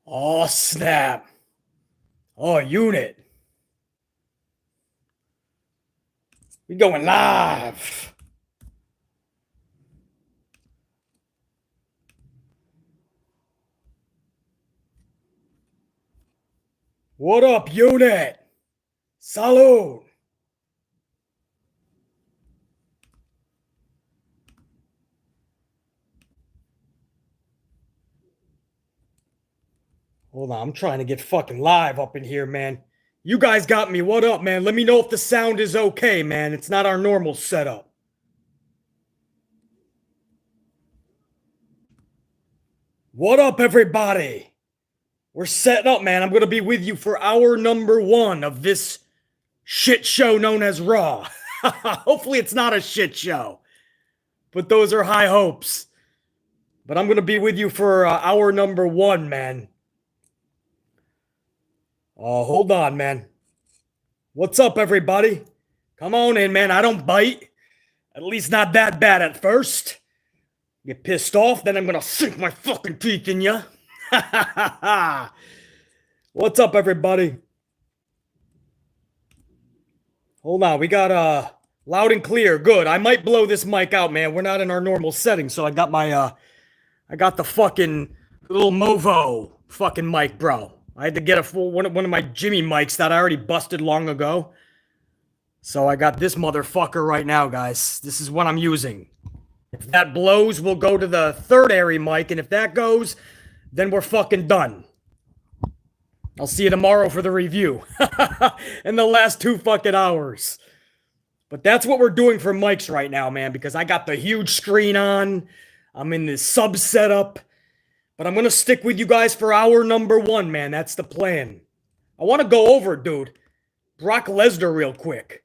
Oh, snap. Oh, unit. We going live. What up, unit? Salud. Hold on, I'm trying to get fucking live up in here, man. You guys got me. What up, man? Let me know if the sound is okay, man. It's not our normal setup. What up, everybody? We're setting up, man. I'm going to be with you for hour number 1 of this shit show known as Raw. Hopefully it's not a shit show, but those are high hopes. But I'm going to be with you for hour number 1, man. Oh, hold on, man. What's up, everybody? Come on in, man. I don't bite. At least not that bad at first. Get pissed off, then I'm going to sink my fucking teeth in ya. What's up, everybody? Hold on. We got loud and clear. Good. I might blow this mic out, man. We're not in our normal setting, so I got my I got the fucking little Movo fucking mic, bro. I had to get a full one of my Jimmy mics that I already busted long ago. So I got this motherfucker right now, guys. This is what I'm using. If that blows, we'll go to the third airy mic, and if that goes, then we're fucking done. I'll see you tomorrow for the review. In the last 2 fucking hours. But that's what we're doing for mics right now, man, because I got the huge screen on. I'm in this sub setup. But I'm going to stick with you guys for hour number 1, man. That's the plan. I want to go over, dude, Brock Lesnar real quick.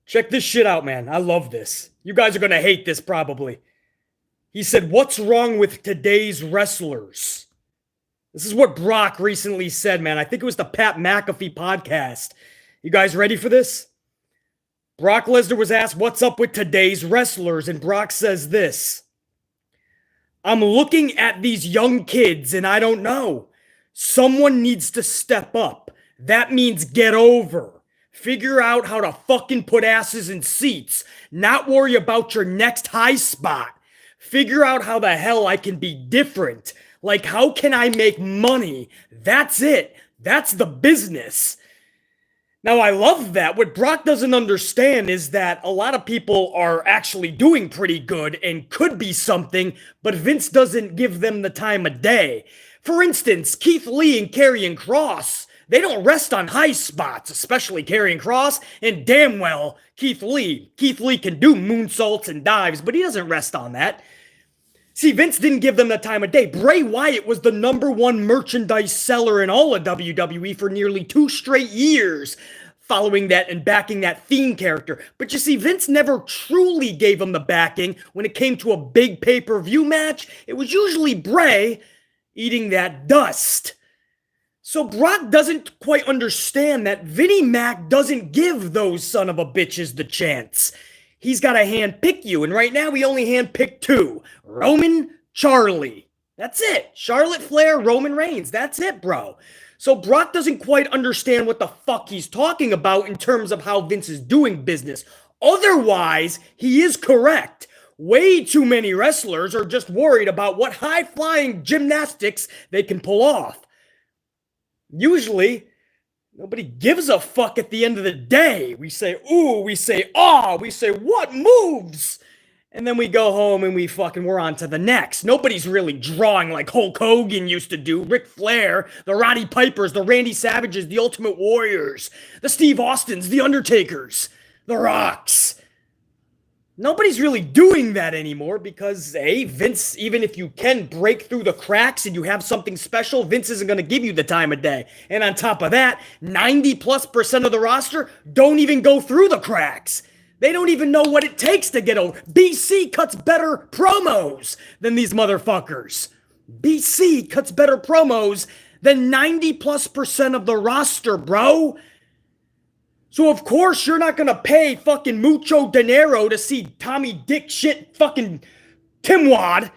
Check this shit out, man. I love this. You guys are going to hate this probably. He said, "What's wrong with today's wrestlers?" This is what Brock recently said, man. I think it was the Pat McAfee podcast. You guys ready for this? Brock Lesnar was asked, "What's up with today's wrestlers?" And Brock says this: "I'm looking at these young kids and I don't know. Someone needs to step up. That means get over. Figure out how to fucking put asses in seats. Not worry about your next high spot. Figure out how the hell I can be different. Like, how can I make money? That's it. That's the business." Now, I love that. What Brock doesn't understand is that a lot of people are actually doing pretty good and could be something, but Vince doesn't give them the time of day. For instance, Keith Lee and Karrion Kross, they don't rest on high spots, especially Karrion Kross, and damn well Keith Lee. Keith Lee can do moonsaults and dives, but he doesn't rest on that. See, Vince didn't give them the time of day. Bray Wyatt was the #1 merchandise seller in all of WWE for nearly 2 straight years, following that and backing that Fiend character. But you see, Vince never truly gave him the backing when it came to a big pay-per-view match. It was usually Bray eating that dust. So Brock doesn't quite understand that Vinnie Mac doesn't give those son of a bitches the chance. He's got to handpick you, and right now he only handpicked 2. Roman, Charlie. That's it. Charlotte Flair, Roman Reigns. That's it, bro. So Brock doesn't quite understand what the fuck he's talking about in terms of how Vince is doing business. Otherwise, he is correct. Way too many wrestlers are just worried about what high-flying gymnastics they can pull off. Usually, nobody gives a fuck at the end of the day. We say, ooh, we say, ah, we say, what moves? And then we go home and we're on to the next. Nobody's really drawing like Hulk Hogan used to do, Ric Flair, the Roddy Pipers, the Randy Savages, the Ultimate Warriors, the Steve Austins, the Undertakers, the Rocks. Nobody's really doing that anymore because, hey, Vince, even if you can break through the cracks and you have something special, Vince isn't going to give you the time of day. And on top of that, 90+% of the roster don't even go through the cracks. They don't even know what it takes to get over. BC cuts better promos than these motherfuckers. BC cuts better promos than 90+% of the roster, bro. So of course you're not gonna pay fucking mucho dinero to see Tommy Dick shit fucking Timwad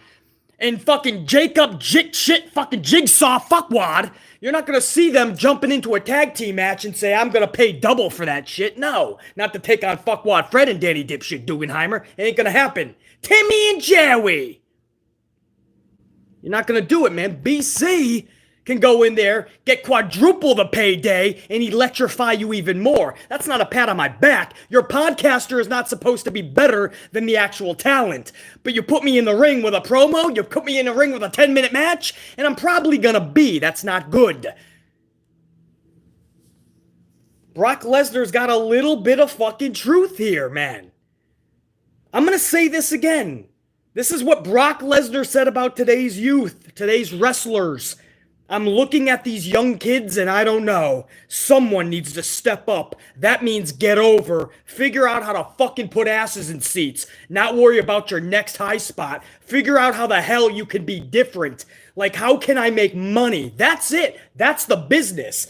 and fucking Jacob fucking Jigsaw fuckwad, you're not gonna see them jumping into a tag team match and say, I'm gonna pay double for that shit. No, not to take on fuckwad Fred and Danny Dipshit Dugenheimer. It ain't gonna happen. Timmy and Joey. You're not gonna do it, man. BC can go in there, get quadruple the payday, and electrify you even more. That's not a pat on my back. Your podcaster is not supposed to be better than the actual talent. But you put me in the ring with a promo, you put me in the ring with a 10-minute match, and I'm probably gonna be. That's not good. Brock Lesnar's got a little bit of fucking truth here, man. I'm gonna say this again. This is what Brock Lesnar said about today's youth, today's wrestlers. I'm looking at these young kids and I don't know. Someone needs to step up. That means get over. Figure out how to fucking put asses in seats. Not worry about your next high spot. Figure out how the hell you can be different. Like, how can I make money? That's it. That's the business.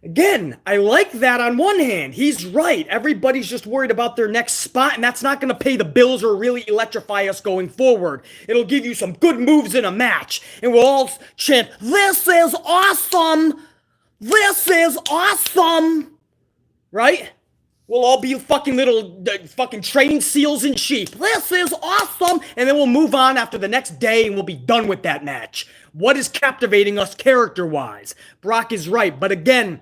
Again, I like that on one hand. He's right. Everybody's just worried about their next spot, and that's not going to pay the bills or really electrify us going forward. It'll give you some good moves in a match, and we'll all chant, "This is awesome! This is awesome!" Right? We'll all be fucking little fucking trained seals and sheep. This is awesome! And then we'll move on after the next day, and we'll be done with that match. What is captivating us character-wise? Brock is right, but again,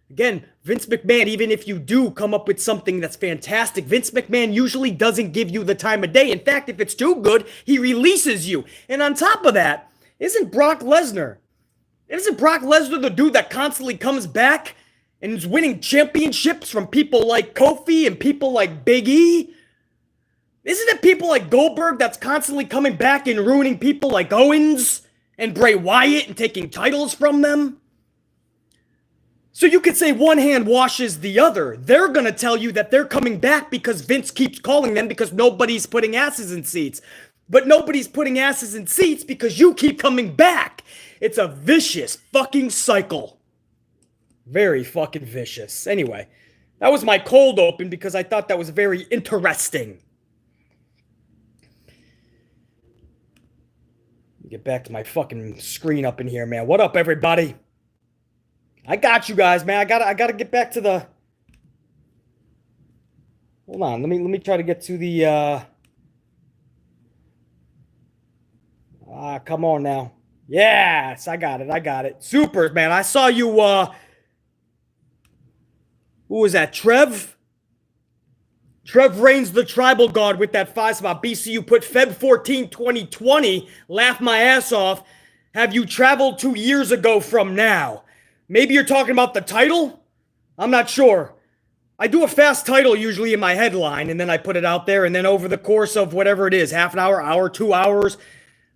Vince McMahon, even if you do come up with something that's fantastic, Vince McMahon usually doesn't give you the time of day. In fact, if it's too good, he releases you. And on top of that, isn't Brock Lesnar the dude that constantly comes back and is winning championships from people like Kofi and people like Big E? Isn't it people like Goldberg that's constantly coming back and ruining people like Owens and Bray Wyatt and taking titles from them? So you could say one hand washes the other. They're going to tell you that they're coming back because Vince keeps calling them because nobody's putting asses in seats. But nobody's putting asses in seats because you keep coming back. It's a vicious fucking cycle. Very fucking vicious. Anyway, that was my cold open because I thought that was very interesting. Get back to my fucking screen up in here, man. What up, everybody? I got you guys, man. I gotta get back to the. Hold on. Let me try to get to the. Come on now. Yes, I got it. Super, man. I saw you. Who was that? Trev Reigns, the tribal guard, with that 5 spot. BCU put Feb 14, 2020. Laugh my ass off. Have you traveled 2 years ago from now? Maybe you're talking about the title? I'm not sure. I do a fast title usually in my headline, and then I put it out there, and then over the course of whatever it is, half an hour, 2 hours,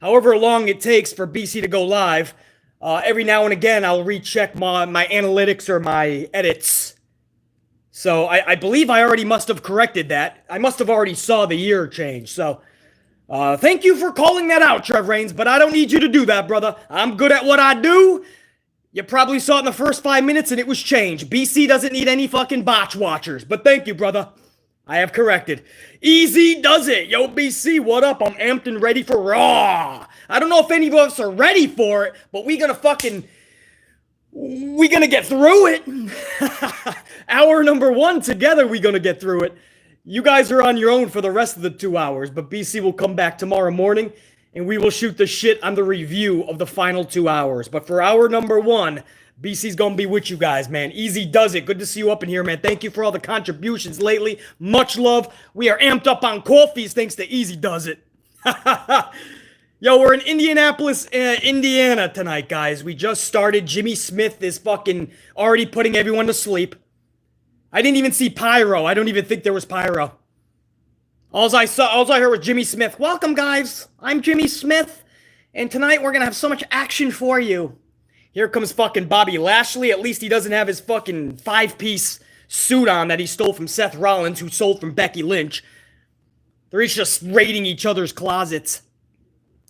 however long it takes for BC to go live, every now and again I'll recheck my analytics or my edits. So I believe I already must have corrected that. I must have already saw the year change. So thank you for calling that out, Trev Reigns, but I don't need you to do that, brother. I'm good at what I do. You probably saw it in the first 5 minutes and it was changed. BC doesn't need any fucking botch watchers. But thank you, brother. I have corrected. Easy does it. Yo, BC, what up? I'm amped and ready for Raw. I don't know if any of us are ready for it, but we gonna get through it. Hour number 1 together, we gonna get through it. You guys are on your own for the rest of the 2 hours, but BC will come back tomorrow morning and we will shoot the shit on the review of the final 2 hours. But for hour number 1, BC's gonna be with you guys, man. Easy does it. Good to see you up in here, man. Thank you for all the contributions lately. Much love. We are amped up on coffees thanks to Easy Does It. Yo, we're in Indianapolis, Indiana tonight, guys. We just started. Jimmy Smith is fucking already putting everyone to sleep. I didn't even see pyro. I don't even think there was pyro. All I heard was Jimmy Smith. Welcome, guys. I'm Jimmy Smith, and tonight we're gonna have so much action for you. Here comes fucking Bobby Lashley. At least he doesn't have his fucking 5-piece suit on that he stole from Seth Rollins, who sold from Becky Lynch. They're each just raiding each other's closets.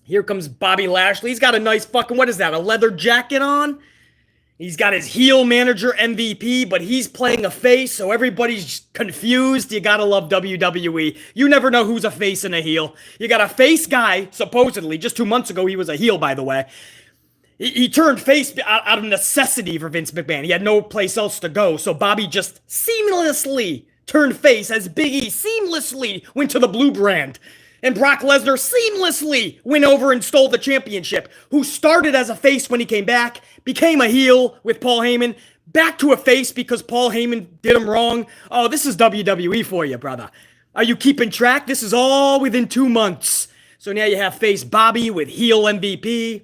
Here comes Bobby Lashley. He's got a nice fucking, what is that, a leather jacket on? He's got his heel manager MVP, but he's playing a face, so everybody's confused. You gotta love WWE. You never know who's a face and a heel. You got a face guy, supposedly. Just 2 months ago, he was a heel, by the way. He turned face out of necessity for Vince McMahon. He had no place else to go, so Bobby just seamlessly turned face as Big E seamlessly went to the blue brand. And Brock Lesnar seamlessly went over and stole the championship, who started as a face when he came back, became a heel with Paul Heyman, back to a face because Paul Heyman did him wrong. Oh, this is WWE for you, brother. Are you keeping track? This is all within 2 months. So now you have face Bobby with heel MVP.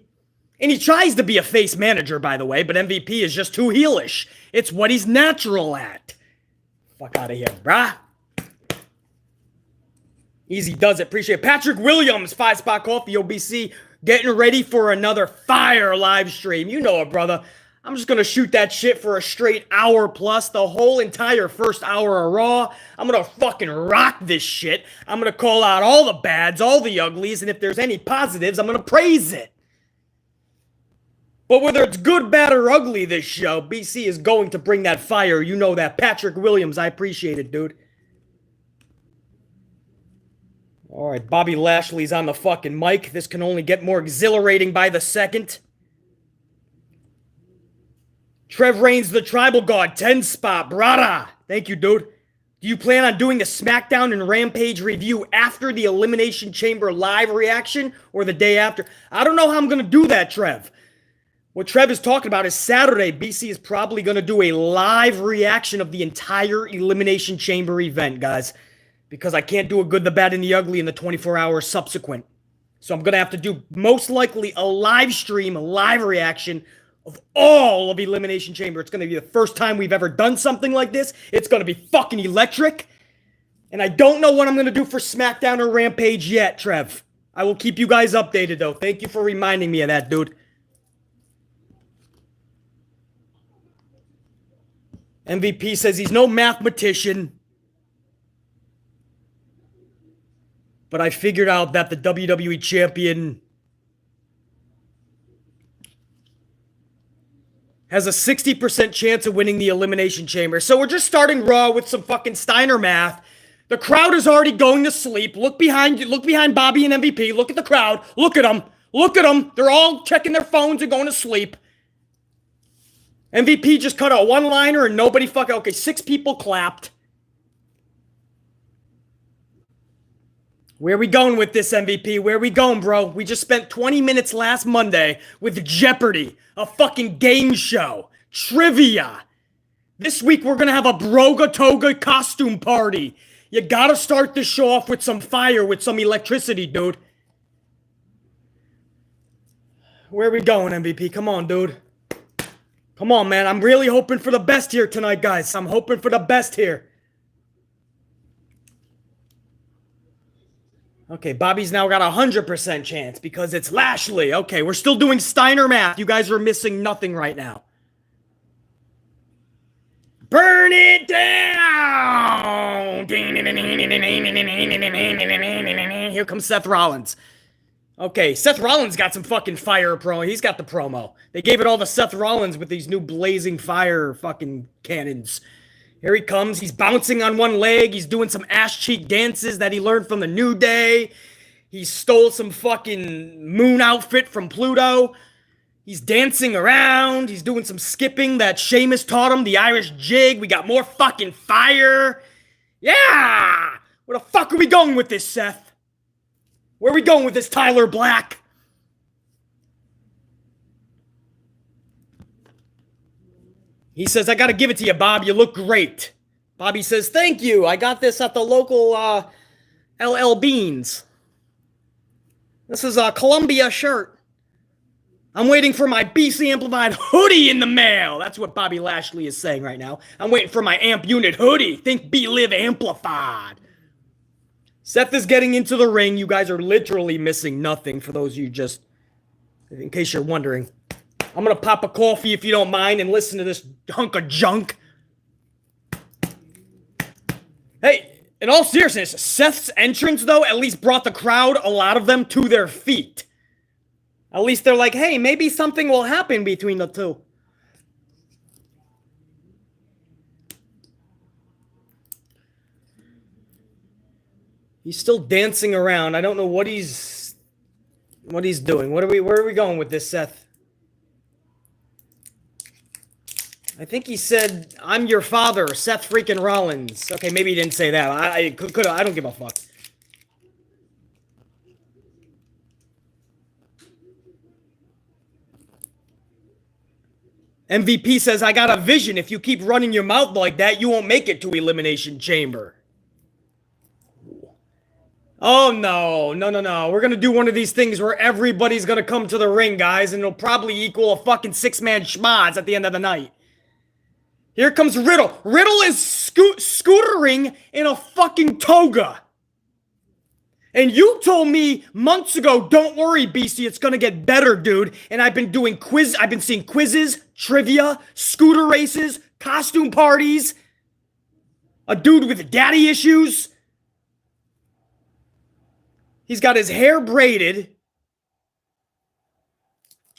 And he tries to be a face manager, by the way, but MVP is just too heelish. It's what he's natural at. Fuck out of here, brah. Easy does it. Appreciate it. Patrick Williams, 5-Spot Coffee, OBC, getting ready for another fire live stream. You know it, brother. I'm just going to shoot that shit for a straight hour plus, the whole entire first hour of Raw. I'm going to fucking rock this shit. I'm going to call out all the bads, all the uglies, and if there's any positives, I'm going to praise it. But whether it's good, bad, or ugly this show, BC is going to bring that fire. You know that. Patrick Williams, I appreciate it, dude. All right, Bobby Lashley's on the fucking mic. This can only get more exhilarating by the second. Trev Reigns, the Tribal God, 10-Spot, brada. Thank you, dude. Do you plan on doing the SmackDown and Rampage review after the Elimination Chamber live reaction or the day after? I don't know how I'm going to do that, Trev. What Trev is talking about is Saturday. BC is probably going to do a live reaction of the entire Elimination Chamber event, guys. Because I can't do a good, the bad, and the ugly in the 24 hours subsequent. So I'm going to have to do, most likely, a live stream, a live reaction of all of Elimination Chamber. It's going to be the first time we've ever done something like this. It's going to be fucking electric. And I don't know what I'm going to do for SmackDown or Rampage yet, Trev. I will keep you guys updated, though. Thank you for reminding me of that, dude. MVP says he's no mathematician. But I figured out that the WWE champion has a 60% chance of winning the Elimination Chamber. So we're just starting Raw with some fucking Steiner math. The crowd is already going to sleep. Look behind you. Look behind Bobby and MVP. Look at the crowd. Look at them. Look at them. They're all checking their phones and going to sleep. MVP just cut a one-liner and nobody fucking... Okay, 6 people clapped. Where are we going with this, MVP? Where are we going, bro? We just spent 20 minutes last Monday with Jeopardy, a fucking game show, trivia. This week, we're going to have a Broga Toga costume party. You got to start this show off with some fire, with some electricity, dude. Where are we going, MVP? Come on, dude. Come on, man. I'm really hoping for the best here tonight, guys. I'm hoping for the best here. Okay, Bobby's now got a 100% chance because it's Lashley. Okay, we're still doing Steiner math. You guys are missing nothing right now. Burn it down! Here comes Seth Rollins. Okay, Seth Rollins got some fucking fire promo. He's got the promo. They gave it all to Seth Rollins with these new blazing fire fucking cannons. Here he comes. He's bouncing on one leg. He's doing some ass cheek dances that he learned from the New Day. He stole some fucking moon outfit from Pluto. He's dancing around. He's doing some skipping that Sheamus taught him, the Irish jig. We got more fucking fire. Yeah! Where the fuck are we going with this, Seth? Where are we going with this, Tyler Black? He says, I got to give it to you, Bob. You look great. Bobby says, thank you. I got this at the local LL Beans. This is a Columbia shirt. I'm waiting for my BC Amplified hoodie in the mail. That's what Bobby Lashley is saying right now. I'm waiting for my Amp Unit hoodie. Think Be-Live Amplified. Seth is getting into the ring. You guys are literally missing nothing for those of you just, in case you're wondering. I'm going to pop a coffee if you don't mind and listen to this hunk of junk. Hey, in all seriousness, Seth's entrance, though, at least brought the crowd, a lot of them, to their feet. At least they're like, hey, maybe something will happen between the two. He's still dancing around. I don't know what he's doing. Where are we going with this, Seth? I think he said, "I'm your father, Seth freaking Rollins." Okay, maybe he didn't say that. I don't give a fuck. MVP says, "I got a vision. If you keep running your mouth like that, you won't make it to Elimination Chamber." Oh, no. We're going to do one of these things where everybody's going to come to the ring, guys, and it'll probably equal a fucking six-man schmoz at the end of the night. Here comes Riddle. Riddle is scootering in a fucking toga. And you told me months ago, don't worry, BC, it's going to get better, dude. And I've been seeing quizzes, trivia, scooter races, costume parties, a dude with daddy issues. He's got his hair braided.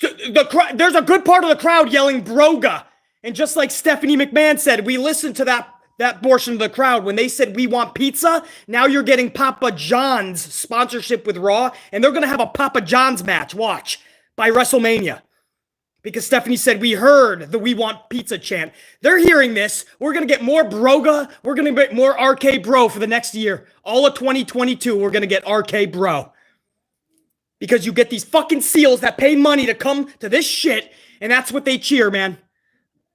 There's a good part of the crowd yelling Broga. And just like Stephanie McMahon said, we listened to that portion of the crowd when they said we want pizza. Now you're getting Papa John's sponsorship with Raw, and they're going to have a Papa John's match, watch, by WrestleMania. Because Stephanie said we heard the "we want pizza" chant. They're hearing this. We're going to get more Broga. We're going to get more RK Bro for the next year. All of 2022, we're going to get RK Bro. Because you get these fucking seals that pay money to come to this shit, and that's what they cheer, man.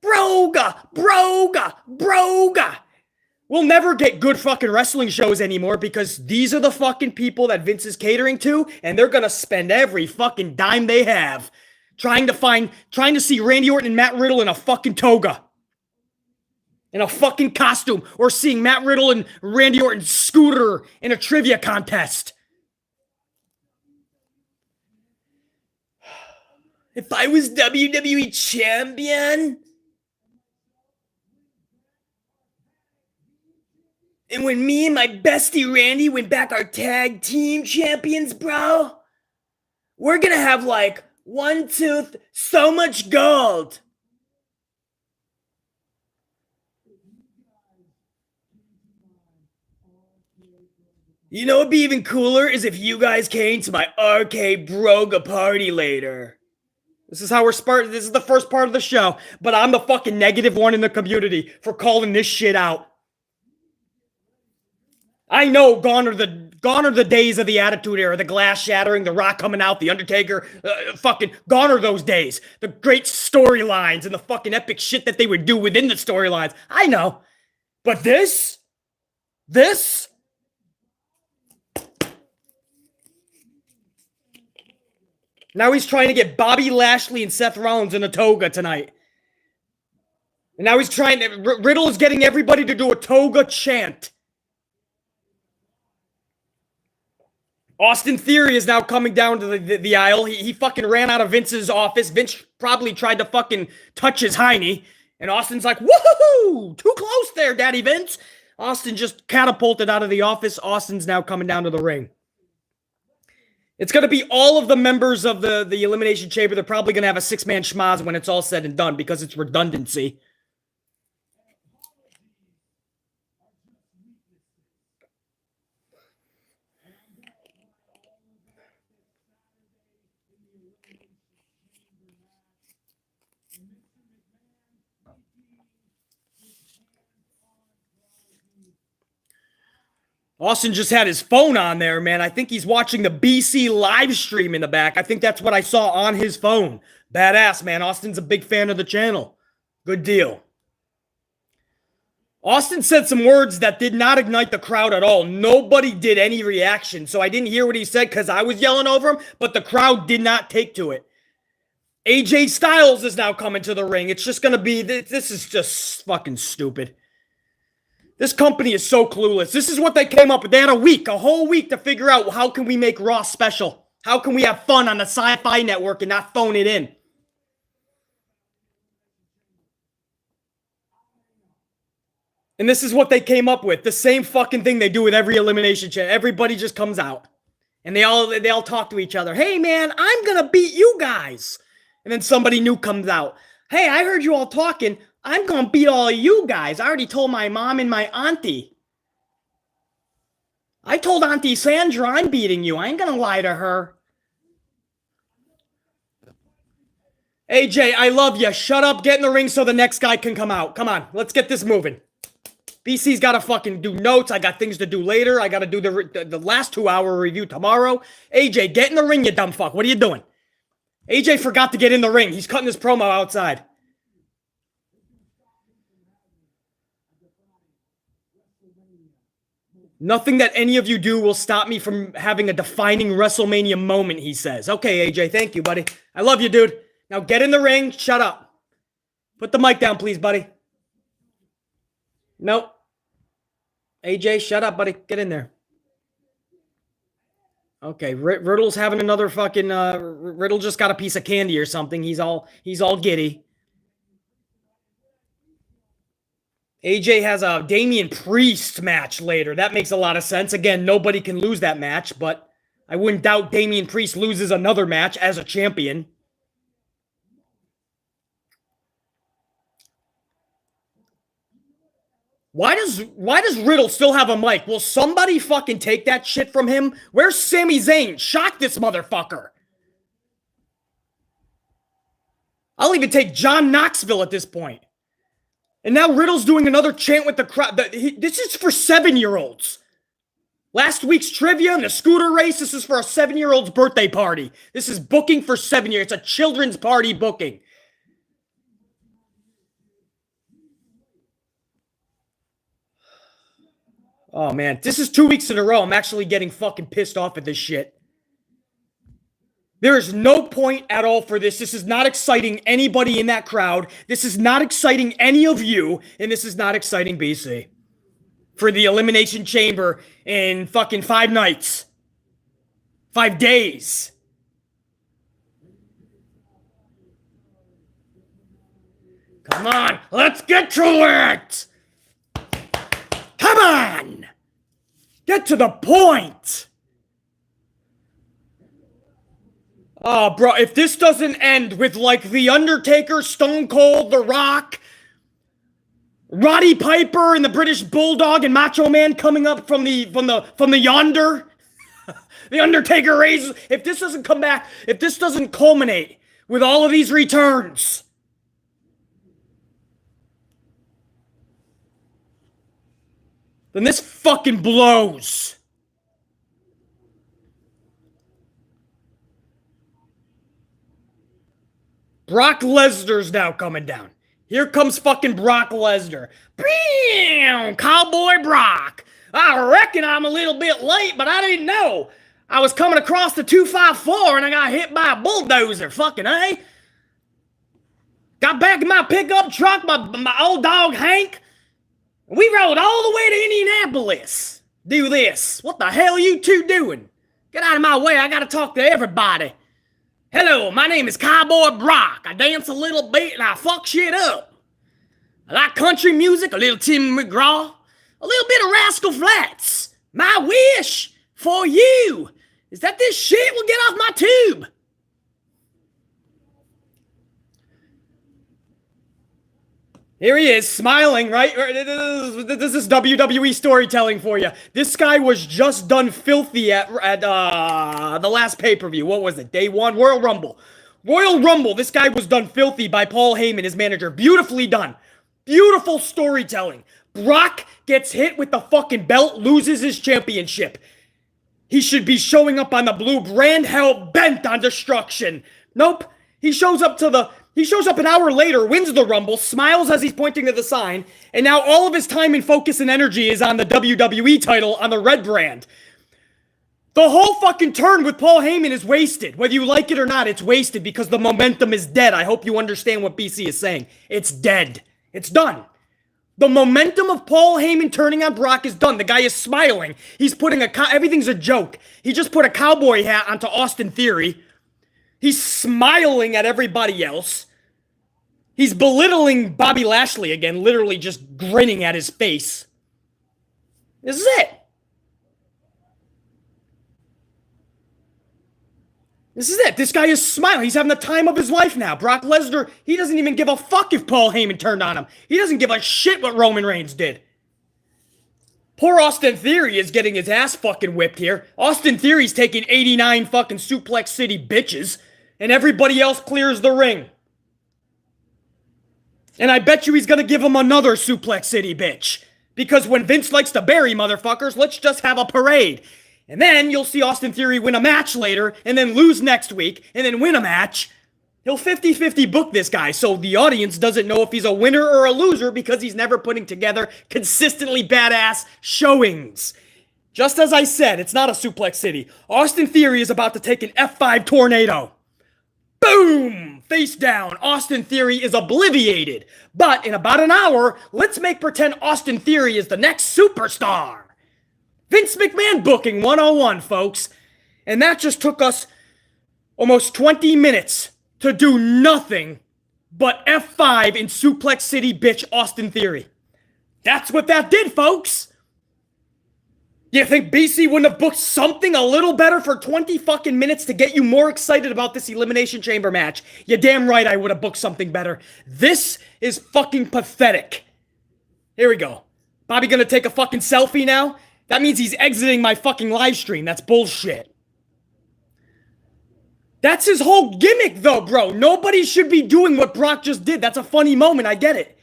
Broga, Broga, Broga. We'll never get good fucking wrestling shows anymore because these are the fucking people that Vince is catering to, and they're going to spend every fucking dime they have trying to see Randy Orton and Matt Riddle in a fucking toga. In a fucking costume. Or seeing Matt Riddle and Randy Orton scooter in a trivia contest. If I was WWE champion, and when me and my bestie Randy went back our tag team champions, bro, we're gonna have like so much gold. You know what'd be even cooler is if you guys came to my RK Broga party later. This is this is the first part of the show, but I'm the fucking negative one in the community for calling this shit out. I know gone are the days of the Attitude Era, the glass shattering, the Rock coming out, the Undertaker, fucking gone are those days. The great storylines and the fucking epic shit that they would do within the storylines. I know. But this. Now he's trying to get Bobby Lashley and Seth Rollins in a toga tonight. And now Riddle is getting everybody to do a toga chant. Austin Theory is now coming down to the aisle. He fucking ran out of Vince's office. Vince probably tried to fucking touch his hiney. And Austin's like, woohoo! Too close there, Daddy Vince. Austin just catapulted out of the office. Austin's now coming down to the ring. It's going to be all of the members of the Elimination Chamber. They're probably going to have a six-man schmoz when it's all said and done because it's redundancy. Austin just had his phone on there, man. I think he's watching the BC live stream in the back. I think that's what I saw on his phone. Badass, man. Austin's a big fan of the channel. Good deal. Austin said some words that did not ignite the crowd at all. Nobody did any reaction, so I didn't hear what he said because I was yelling over him, but the crowd did not take to it. AJ Styles is now coming to the ring. It's just going to be, this is just fucking stupid. This company is so clueless. This is what they came up with. They had a whole week to figure out how can we make Raw special? How can we have fun on the Sci-Fi Network and not phone it in? And this is what they came up with. The same fucking thing they do with every elimination chat. Everybody just comes out. And they all talk to each other. Hey, man, I'm going to beat you guys. And then somebody new comes out. Hey, I heard you all talking. I'm going to beat all of you guys. I already told my mom and my auntie. I told Auntie Sandra I'm beating you. I ain't gonna lie to her. AJ, I love you. Shut up, get in the ring so the next guy can come out. Come on, let's get this moving. BC's got to fucking do notes. I got things to do later. I got to do the last 2-hour review tomorrow. AJ, get in the ring, you dumb fuck. What are you doing? AJ forgot to get in the ring. He's cutting his promo outside. Nothing that any of you do will stop me from having a defining WrestleMania moment, he says. Okay, AJ, thank you, buddy. I love you, dude. Now get in the ring. Shut up. Put the mic down, please, buddy. Nope. AJ, shut up, buddy. Get in there. Okay, Riddle's having another fucking Riddle just got a piece of candy or something. He's all giddy. AJ has a Damian Priest match later. That makes a lot of sense. Again, nobody can lose that match, but I wouldn't doubt Damian Priest loses another match as a champion. Why does Riddle still have a mic? Will somebody fucking take that shit from him? Where's Sami Zayn? Shock this motherfucker. I'll even take John Knoxville at this point. And now Riddle's doing another chant with the crowd. This is for 7-year-olds. Last week's trivia and the scooter race, this is for a 7-year-old's birthday party. This is booking for 7-year. It's a children's party booking. Oh, man. This is 2 weeks in a row. I'm actually getting fucking pissed off at this shit. There is no point at all for this. This is not exciting anybody in that crowd. This is not exciting any of you. And this is not exciting BC. For the Elimination Chamber in fucking 5 nights. 5 days. Come on. Let's get to it. Come on! Get to the point! Oh, bro, if this doesn't end with, like, The Undertaker, Stone Cold, The Rock, Roddy Piper, and the British Bulldog, and Macho Man coming up from the yonder, The Undertaker raises, if this doesn't come back, if this doesn't culminate with all of these returns, then this fucking blows. Brock Lesnar's now coming down. Here comes fucking Brock Lesnar. Bam! Cowboy Brock. I reckon I'm a little bit late, but I didn't know. I was coming across the 254 and I got hit by a bulldozer. Fucking A. Got back in my pickup truck, my old dog Hank. We rode all the way to Indianapolis. Do this. What the hell are you two doing? Get out of my way. I gotta talk to everybody. Hello, my name is Cowboy Brock. I dance a little bit and I fuck shit up. I like country music, a little Tim McGraw, a little bit of Rascal Flatts. My wish for you is that this shit will get off my tube. Here he is, smiling, right? This is WWE storytelling for you. This guy was just done filthy at the last pay-per-view. What was it? Day 1? Royal Rumble. Royal Rumble, this guy was done filthy by Paul Heyman, his manager. Beautifully done. Beautiful storytelling. Brock gets hit with the fucking belt, loses his championship. He should be showing up on the blue brand hell bent on destruction. Nope. He shows up an hour later, wins the Rumble, smiles as he's pointing to the sign, and now all of his time and focus and energy is on the WWE title on the red brand. The whole fucking turn with Paul Heyman is wasted. Whether you like it or not, it's wasted because the momentum is dead. I hope you understand what BC is saying. It's dead. It's done. The momentum of Paul Heyman turning on Brock is done. The guy is smiling. He's putting everything's a joke. He just put a cowboy hat onto Austin Theory. He's smiling at everybody else. He's belittling Bobby Lashley again, literally just grinning at his face. This is it. This is it. This guy is smiling. He's having the time of his life now. Brock Lesnar, he doesn't even give a fuck if Paul Heyman turned on him. He doesn't give a shit what Roman Reigns did. Poor Austin Theory is getting his ass fucking whipped here. Austin Theory's taking 89 fucking Suplex City bitches, and everybody else clears the ring. And I bet you he's gonna give him another Suplex City bitch. Because when Vince likes to bury motherfuckers, let's just have a parade. And then you'll see Austin Theory win a match later, and then lose next week, and then win a match. He'll 50-50 book this guy, so the audience doesn't know if he's a winner or a loser because he's never putting together consistently badass showings. Just as I said, it's not a Suplex City. Austin Theory is about to take an F5 tornado. Boom! Face down. Austin Theory is obliviated. But in about an hour, let's make pretend Austin Theory is the next superstar. Vince McMahon booking 101, folks. And that just took us almost 20 minutes to do nothing but F5 in Suplex City bitch Austin Theory. That's what that did, folks. You think BC wouldn't have booked something a little better for 20 fucking minutes to get you more excited about this Elimination Chamber match? You're damn right I would have booked something better. This is fucking pathetic. Here we go. Bobby gonna take a fucking selfie now? That means he's exiting my fucking live stream. That's bullshit. That's his whole gimmick, though, bro. Nobody should be doing what Brock just did. That's a funny moment. I get it.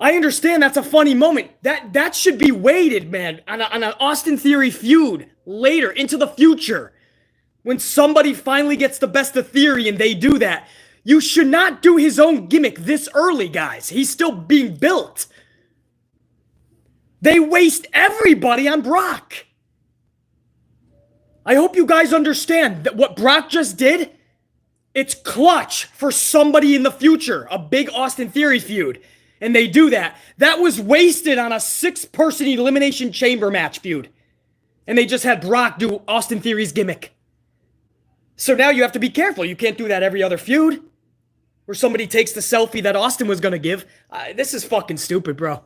I understand that's a funny moment. That should be weighted, man, on an Austin Theory feud later, into the future. When somebody finally gets the best of Theory and they do that. You should not do his own gimmick this early, guys. He's still being built. They waste everybody on Brock. I hope you guys understand that what Brock just did, it's clutch for somebody in the future. A big Austin Theory feud. And they do that. That was wasted on a 6-person Elimination Chamber match feud. And they just had Brock do Austin Theory's gimmick. So now you have to be careful. You can't do that every other feud. Where somebody takes the selfie that Austin was going to give. This is fucking stupid, bro.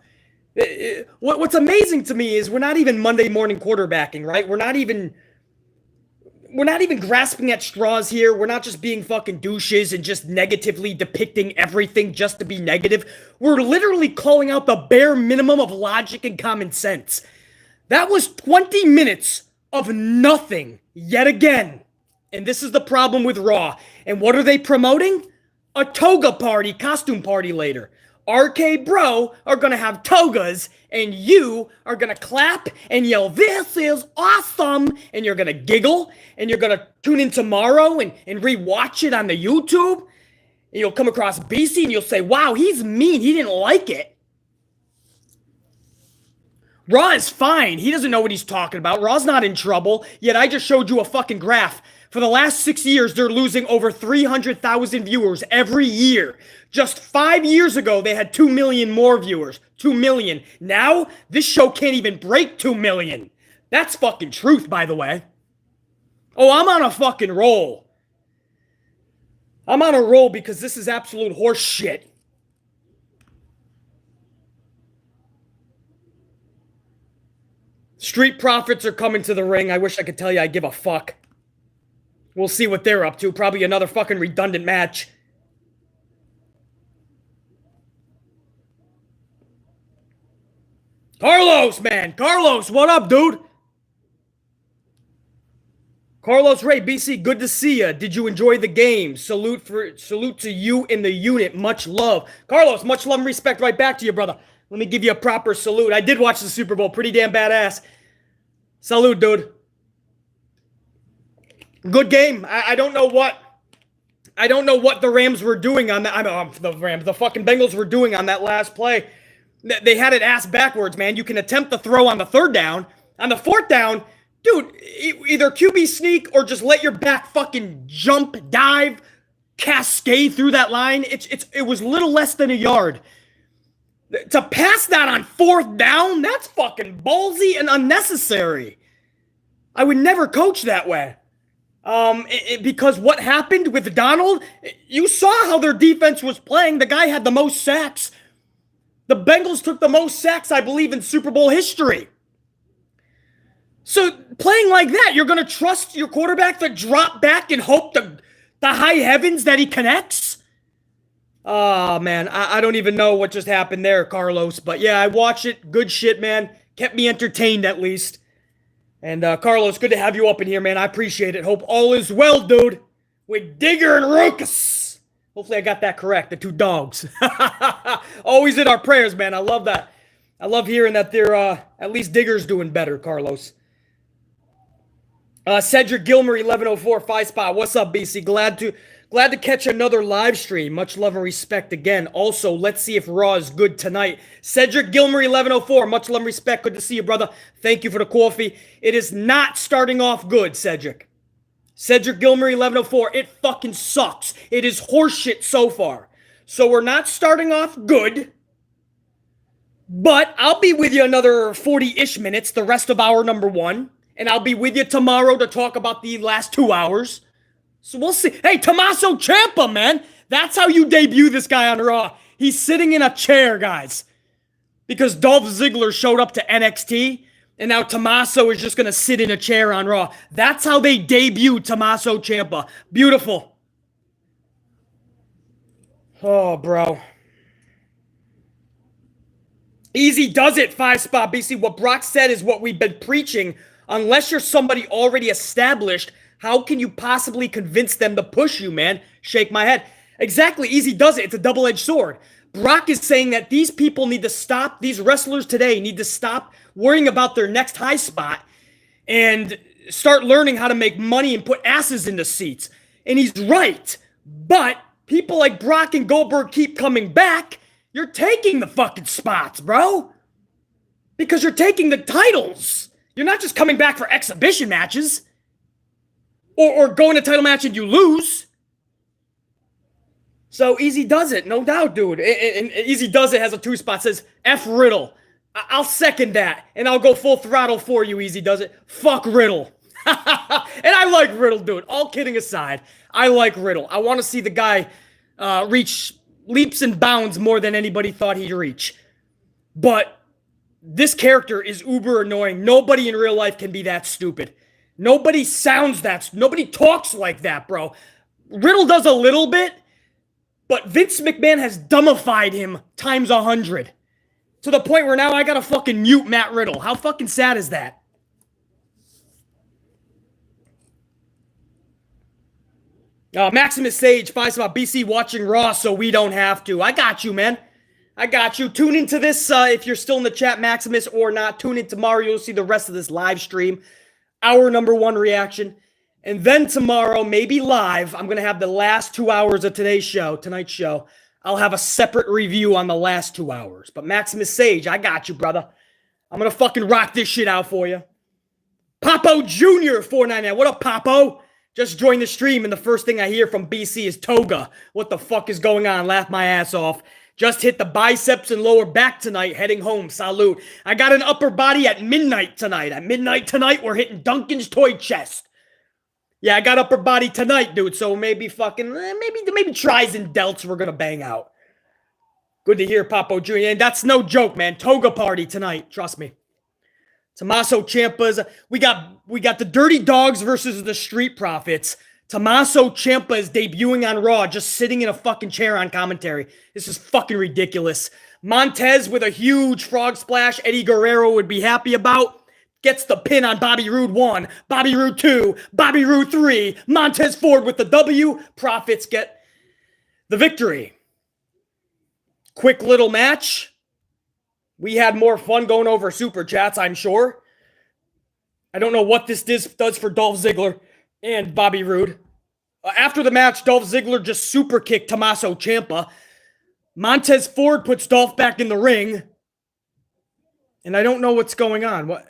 What's amazing to me is we're not even Monday morning quarterbacking, right? We're not even grasping at straws here. We're not just being fucking douches and just negatively depicting everything just to be negative. We're literally calling out the bare minimum of logic and common sense. That was 20 minutes of nothing yet again. And this is the problem with Raw. And what are they promoting? A toga party, costume party later. RK Bro are going to have togas, and you are going to clap and yell, "This is awesome!" And you're going to giggle, and you're going to tune in tomorrow and rewatch it on the YouTube. And you'll come across BC, and you'll say, "Wow, he's mean. He didn't like it." Raw is fine. He doesn't know what he's talking about. Raw's not in trouble, yet I just showed you a fucking graph. For the last 6 years, they're losing over 300,000 viewers every year. Just 5 years ago, they had 2 million more viewers. 2 million. Now, this show can't even break 2 million. That's fucking truth, by the way. Oh, I'm on a fucking roll. I'm on a roll because this is absolute horse shit. Street Profits are coming to the ring. I wish I could tell you I give a fuck. We'll see what they're up to. Probably another fucking redundant match. Carlos, man. Carlos, what up, dude? Carlos Ray, BC, good to see ya. Did you enjoy the game? Salute to you in the unit. Much love. Carlos, much love and respect right back to you, brother. Let me give you a proper salute. I did watch the Super Bowl. Pretty damn badass. Salute, dude. Good game. I don't know what the Rams were doing on that. The fucking Bengals were doing on that last play. They had it ass backwards, man. You can attempt the throw on the 3rd down. On the 4th down, dude, either QB sneak or just let your back fucking jump, dive, cascade through that line. It was little less than a yard. To pass that on 4th down, that's fucking ballsy and unnecessary. I would never coach that way. Because what happened with Donald, you saw how their defense was playing. The guy had the most sacks. The Bengals took the most sacks, I believe, in Super Bowl history. So playing like that, you're going to trust your quarterback to drop back and hope the high heavens that he connects? Oh, man. I don't even know what just happened there, Carlos. But yeah, I watched it. Good shit, man. Kept me entertained at least. And Carlos, good to have you up in here, man. I appreciate it. Hope all is well, dude. With Digger and Ruckus. Hopefully I got that correct. The two dogs. Always in our prayers, man. I love that. I love hearing that they're at least Digger's doing better, Carlos. Cedric Gilmer, 1104, 5 spot. What's up, BC? Glad to catch another live stream. Much love and respect again. Also, let's see if Raw is good tonight. Cedric Gilmer, 1104. Much love and respect. Good to see you, brother. Thank you for the coffee. It is not starting off good, Cedric. Cedric Gilmer, 1104. It fucking sucks. It is horseshit so far. So we're not starting off good. But I'll be with you another 40-ish minutes, the rest of hour number 1. And I'll be with you tomorrow to talk about the last 2 hours. So we'll see. Hey, Tommaso Ciampa, man. That's how you debut this guy on Raw. He's sitting in a chair, guys. Because Dolph Ziggler showed up to NXT. And now Tommaso is just going to sit in a chair on Raw. That's how they debut Tommaso Ciampa. Beautiful. Oh, bro. Easy does it, 5 spot BC. What Brock said is what we've been preaching. Unless you're somebody already established, how can you possibly convince them to push you, man? Shake my head. Exactly. Easy does it. It's a double-edged sword. Brock is saying that these people need to stop, these wrestlers today need to stop worrying about their next high spot and start learning how to make money and put asses into seats. And he's right. But people like Brock and Goldberg keep coming back. You're taking the fucking spots, bro. Because you're taking the titles. You're not just coming back for exhibition matches. Or going to title match and you lose. So Easy does it, no doubt, dude. And Easy does it has a 2 spot. Says F Riddle. I'll second that. And I'll go full throttle for you, Easy does it. Fuck Riddle. And I like Riddle, dude. All kidding aside, I like Riddle. I want to see the guy reach leaps and bounds more than anybody thought he'd reach. But this character is uber annoying. Nobody in real life can be that stupid. Nobody sounds that. Nobody talks like that, bro. Riddle does a little bit, but Vince McMahon has dumbified him times 100. To the point where now I gotta fucking mute Matt Riddle. How fucking sad is that? Maximus Sage, 5 spot BC watching Raw so we don't have to. I got you, man. I got you. Tune into this if you're still in the chat, Maximus, or not. Tune in tomorrow. You'll see the rest of this live stream. Hour number 1 reaction. And then tomorrow, maybe live, I'm going to have the last 2 hours of tonight's show. I'll have a separate review on the last 2 hours. But Maximus Sage, I got you, brother. I'm going to fucking rock this shit out for you. Papo Jr. 499. What up, Papo? Just joined the stream, and the first thing I hear from BC is Toga. What the fuck is going on? Laugh my ass off. Just hit the biceps and lower back tonight, heading home. Salute. I got an upper body at midnight tonight. At midnight tonight, we're hitting Duncan's toy chest. Yeah, I got upper body tonight, dude. So maybe fucking, maybe tries and delts we're gonna bang out. Good to hear, Papo Jr. And that's no joke, man. Toga party tonight. Trust me. Tommaso Ciampa's. We got the Dirty Dogs versus the Street Profits. Tommaso Ciampa is debuting on Raw, just sitting in a fucking chair on commentary. This is fucking ridiculous. Montez with a huge frog splash Eddie Guerrero would be happy about. Gets the pin on Bobby Roode 1, Bobby Roode 2, Bobby Roode 3. Montez Ford with the W. Profits get the victory. Quick little match. We had more fun going over Super Chats, I'm sure. I don't know what this does for Dolph Ziggler and Bobby Roode. After the match, Dolph Ziggler just super kicked Tommaso Ciampa. Montez Ford puts Dolph back in the ring. And I don't know what's going on. What?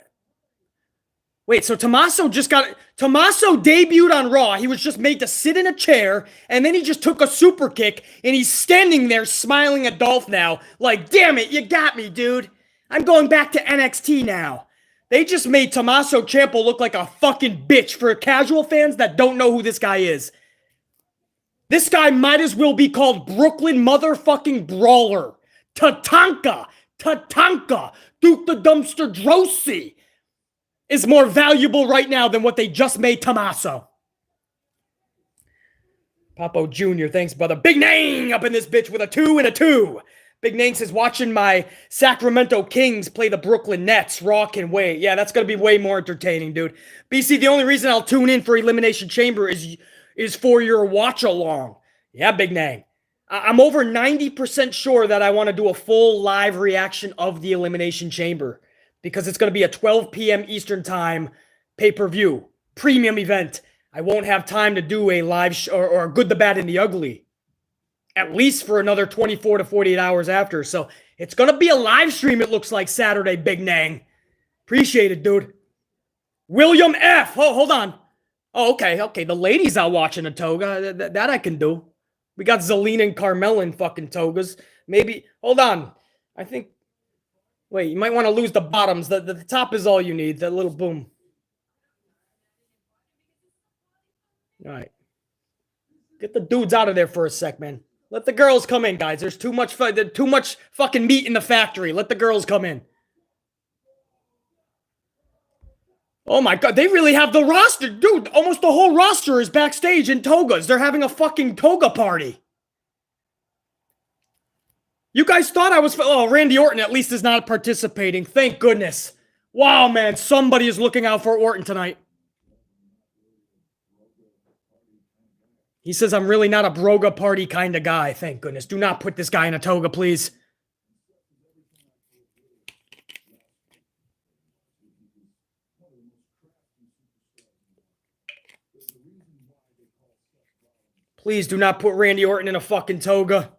Wait, so Tommaso debuted on Raw. He was just made to sit in a chair, and then he just took a super kick, and he's standing there smiling at Dolph now. Like, damn it, you got me, dude. I'm going back to NXT now. They just made Tommaso Ciampa look like a fucking bitch for casual fans that don't know who this guy is. This guy might as well be called Brooklyn motherfucking Brawler. Tatanka, Duke the Dumpster Drosy is more valuable right now than what they just made Tommaso. Papo Jr., thanks, brother. Big Nang up in this bitch with a 2 and a 2. Big Nang says, watching my Sacramento Kings play the Brooklyn Nets. Raw can wait. Yeah, that's going to be way more entertaining, dude. BC, the only reason I'll tune in for Elimination Chamber is for your watch-along. Yeah, Big Nang. I'm over 90% sure that I want to do a full live reaction of the Elimination Chamber because it's going to be a 12 p.m. Eastern Time pay-per-view premium event. I won't have time to do a live or a Good, the Bad, and the Ugly, at least for another 24 to 48 hours after. So it's going to be a live stream, it looks like, Saturday, Big Nang. Appreciate it, dude. William F. Oh, hold on. Oh, okay. The ladies out watching a toga. That I can do. We got Zelina and Carmella in fucking togas. Maybe, hold on. I think, wait, you might want to lose the bottoms. The top is all you need, that little boom. All right. Get the dudes out of there for a sec, man. Let the girls come in, guys. There's too much fucking meat in the factory. Let the girls come in. Oh my God, they really have the roster. Dude, almost the whole roster is backstage in togas. They're having a fucking toga party. You guys thought I was... Oh, Randy Orton at least is not participating. Thank goodness. Wow, man, somebody is looking out for Orton tonight. He says, I'm really not a broga party kind of guy. Thank goodness. Do not put this guy in a toga, please. Please do not put Randy Orton in a fucking toga.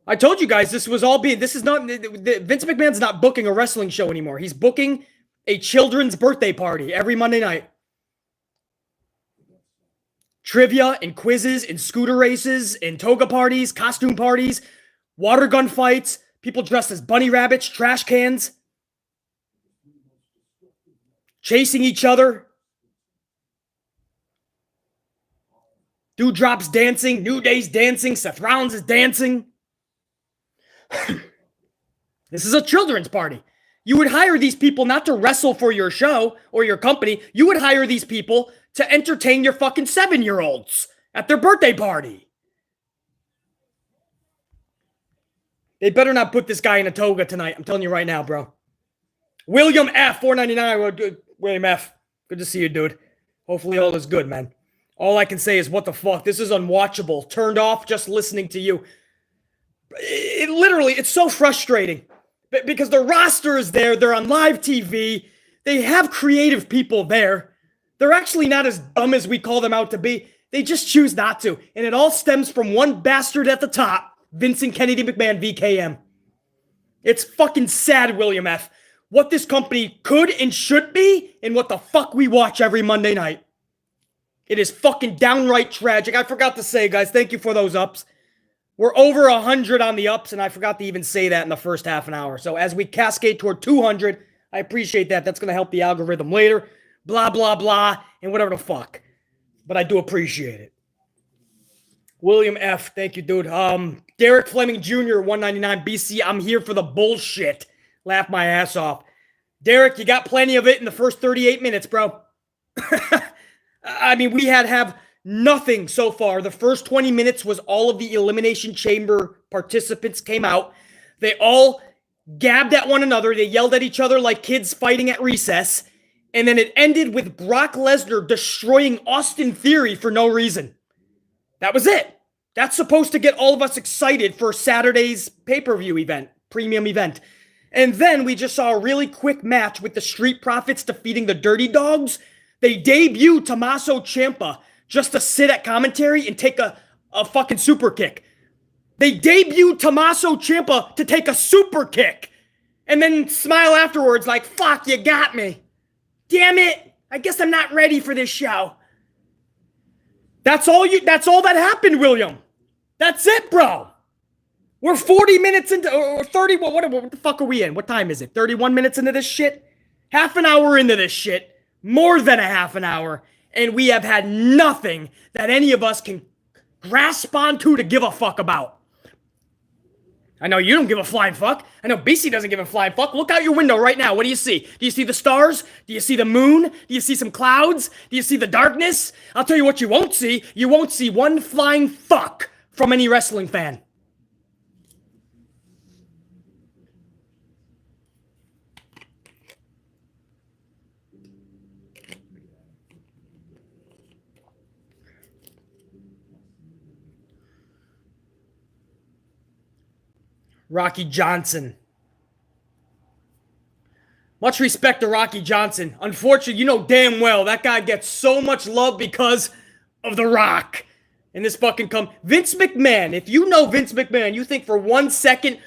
I told you guys this was all being... This is not... Vince McMahon's not booking a wrestling show anymore. He's booking a children's birthday party every Monday night. Trivia and quizzes and scooter races and toga parties, costume parties, water gun fights, people dressed as bunny rabbits, trash cans, chasing each other, Dewdrop's dancing, New Day's dancing, Seth Rollins is dancing. This is a children's party. You would hire these people not to wrestle for your show or your company. You would hire these people to entertain your fucking 7-year-olds at their birthday party. They better not put this guy in a toga tonight. I'm telling you right now, bro. William F. 499. William F. Good to see you, dude. Hopefully all is good, man. All I can say is, what the fuck? This is unwatchable. Turned off just listening to you. It's so frustrating. Because the roster is there. They're on live TV. They have creative people there. They're actually not as dumb as we call them out to be. They just choose not to. And it all stems from one bastard at the top, Vincent Kennedy McMahon, VKM. It's fucking sad, William F. What this company could and should be and what the fuck we watch every Monday night. It is fucking downright tragic. I forgot to say, guys, thank you for those ups. We're over 100 on the ups, and I forgot to even say that in the first half an hour. So as we cascade toward 200, I appreciate that. That's going to help the algorithm later. Blah, blah, blah, and whatever the fuck. But I do appreciate it. William F., thank you, dude. Derek Fleming Jr., 199 BC. I'm here for the bullshit. Laugh my ass off. Derek, you got plenty of it in the first 38 minutes, bro. I mean, we have nothing so far. The first 20 minutes was all of the Elimination Chamber participants came out. They all gabbed at one another. They yelled at each other like kids fighting at recess. And then it ended with Brock Lesnar destroying Austin Theory for no reason. That was it. That's supposed to get all of us excited for Saturday's pay-per-view event, premium event. And then we just saw a really quick match with the Street Profits defeating the Dirty Dogs. They debuted Tommaso Ciampa just to sit at commentary and take a fucking super kick. They debuted Tommaso Ciampa to take a super kick. And then smile afterwards like, fuck, you got me. Damn it. I guess I'm not ready for this show. That's all that happened, William. That's it, bro. We're 40 minutes into, or 30, what the fuck are we in? What time is it? 31 minutes into this shit? Half an hour into this shit. More than a half an hour. And we have had nothing that any of us can grasp onto to give a fuck about. I know you don't give a flying fuck. I know BC doesn't give a flying fuck. Look out your window right now. What do you see? Do you see the stars? Do you see the moon? Do you see some clouds? Do you see the darkness? I'll tell you what you won't see. You won't see one flying fuck from any wrestling fan. Rocky Johnson. Much respect to Rocky Johnson. Unfortunately, you know damn well that guy gets so much love because of The Rock. And this fucking Vince McMahon, if you know Vince McMahon, you think for 1 second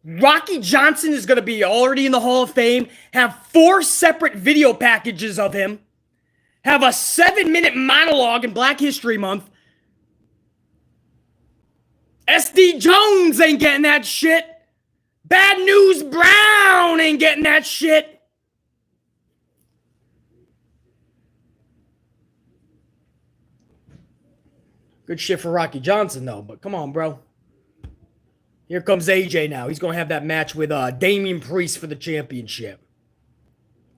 Rocky Johnson is going to be already in the Hall of Fame, have 4 separate video packages of him, have a 7-minute monologue in Black History Month. SD Jones ain't getting that shit. Bad News Brown ain't getting that shit. Good shit for Rocky Johnson, though. But come on, bro. Here comes AJ now. He's going to have that match with Damian Priest for the championship.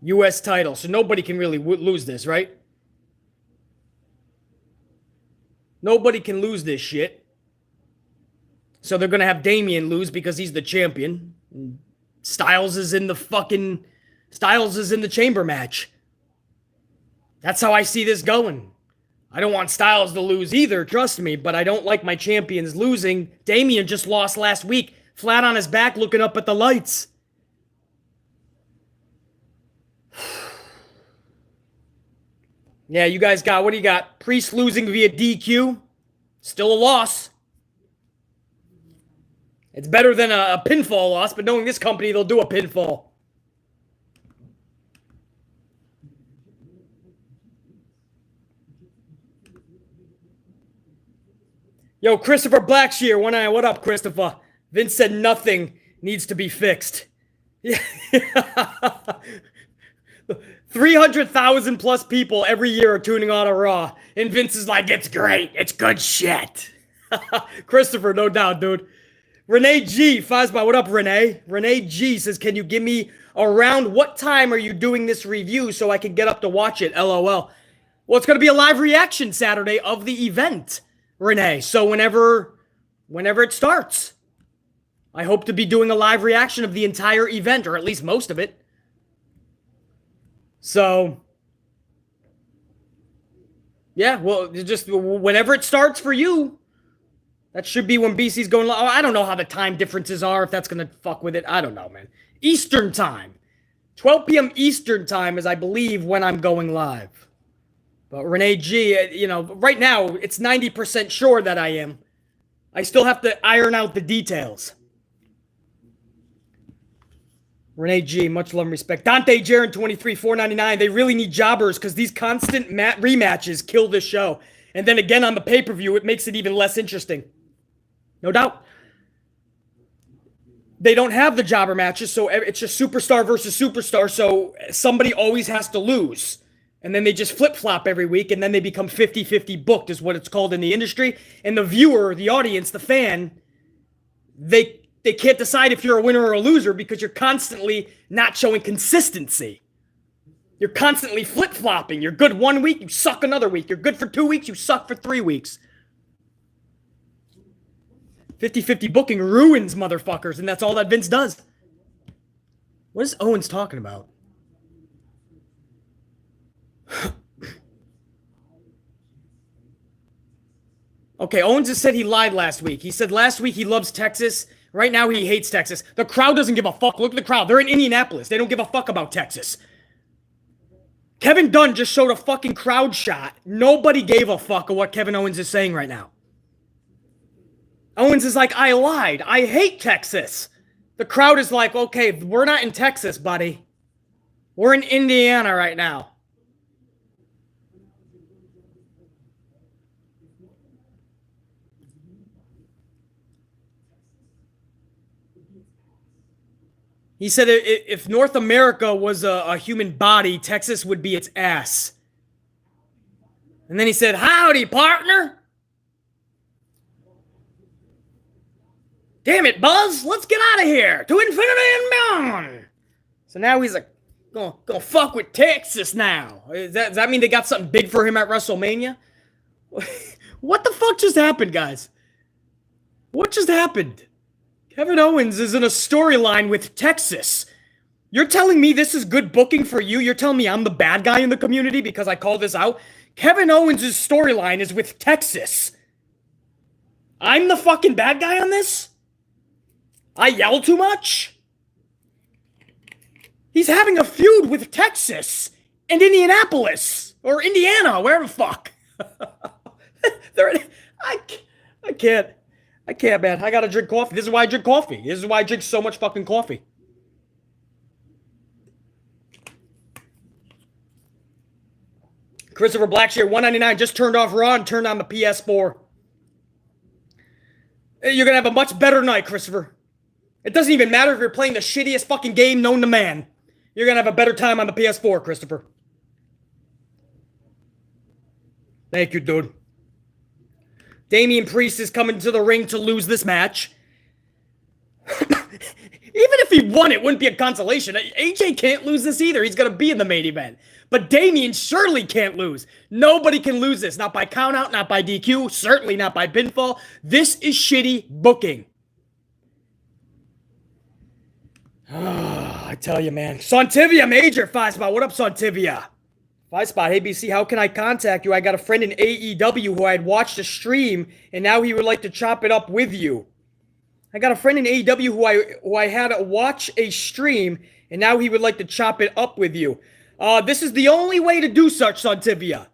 U.S. title. So nobody can really lose this, right? Nobody can lose this shit. So they're going to have Damian lose because he's the champion. Styles is in the chamber match. That's how I see this going. I don't want Styles to lose either, trust me, but I don't like my champions losing. Damian just lost last week, flat on his back looking up at the lights. Yeah, you guys got, what do you got? Priest losing via DQ. Still a loss. It's better than a pinfall loss, but knowing this company, they'll do a pinfall. Yo, Christopher Blackshear, what up, Christopher? Vince said nothing needs to be fixed. 300,000 plus people every year are tuning on a Raw, and Vince is like, it's great, it's good shit. Christopher, no doubt, dude. Renee G, Fazba, what up, Renee? Renee G says, can you give me around what time are you doing this review so I can get up to watch it? LOL. Well, it's going to be a live reaction Saturday of the event, Renee. So whenever it starts, I hope to be doing a live reaction of the entire event, or at least most of it. So, yeah, well, just whenever it starts for you. That should be when BC's going live. I don't know how the time differences are, if that's going to fuck with it. I don't know, man. Eastern time. 12 p.m. Eastern time is, I believe, when I'm going live. But Renee G, you know, right now, it's 90% sure that I am. I still have to iron out the details. Renee G, much love and respect. Dante Jaron 23, $4.99. They really need jobbers because these constant rematches kill this show. And then again on the pay-per-view, it makes it even less interesting. No doubt. They don't have the jobber matches, so it's just superstar versus superstar, so somebody always has to lose. And then they just flip-flop every week, and then they become 50-50 booked, is what it's called in the industry. And the viewer, the audience, the fan, they can't decide if you're a winner or a loser because you're constantly not showing consistency. You're constantly flip-flopping. You're good 1 week, you suck another week. You're good for 2 weeks, you suck for 3 weeks. 50-50 booking ruins motherfuckers, and that's all that Vince does. What is Owens talking about? Okay, Owens just said he lied last week. He said last week he loves Texas. Right now he hates Texas. The crowd doesn't give a fuck. Look at the crowd. They're in Indianapolis. They don't give a fuck about Texas. Kevin Dunn just showed a fucking crowd shot. Nobody gave a fuck of what Kevin Owens is saying right now. Owens is like, I lied. I hate Texas. The crowd is like, okay, we're not in Texas, buddy. We're in Indiana right now. He said if North America was a human body, Texas would be its ass. And then he said, howdy, partner. Damn it, Buzz, let's get out of here to infinity and beyond. So now he's like, gonna fuck with Texas now. Does that mean they got something big for him at WrestleMania? What the fuck just happened, guys? What just happened? Kevin Owens is in a storyline with Texas. You're telling me this is good booking for you? You're telling me I'm the bad guy in the community because I called this out? Kevin Owens' storyline is with Texas. I'm the fucking bad guy on this? I yell too much? He's having a feud with Texas and Indianapolis or Indiana, wherever the fuck. I can't, man. I gotta drink coffee. This is why I drink coffee. This is why I drink so much fucking coffee. Christopher Blackshear, $1.99, just turned off Raw and turned on the PS4. You're gonna have a much better night, Christopher. It doesn't even matter if you're playing the shittiest fucking game known to man. You're gonna have a better time on the PS4, Christopher. Thank you, dude. Damian Priest is coming to the ring to lose this match. Even if he won, it wouldn't be a consolation. AJ can't lose this either. He's going to be in the main event. But Damian surely can't lose. Nobody can lose this. Not by countout, not by DQ, certainly not by pinfall. This is shitty booking. I tell you, man. Sontivia Major, 5 Spot. What up, Sontivia? 5 Spot. Hey, BC, how can I contact you? I got a friend in AEW who I had watched a stream, and now he would like to chop it up with you. I got a friend in AEW who I had watch a stream, and now he would like to chop it up with you. This is the only way to do such, Sontivia.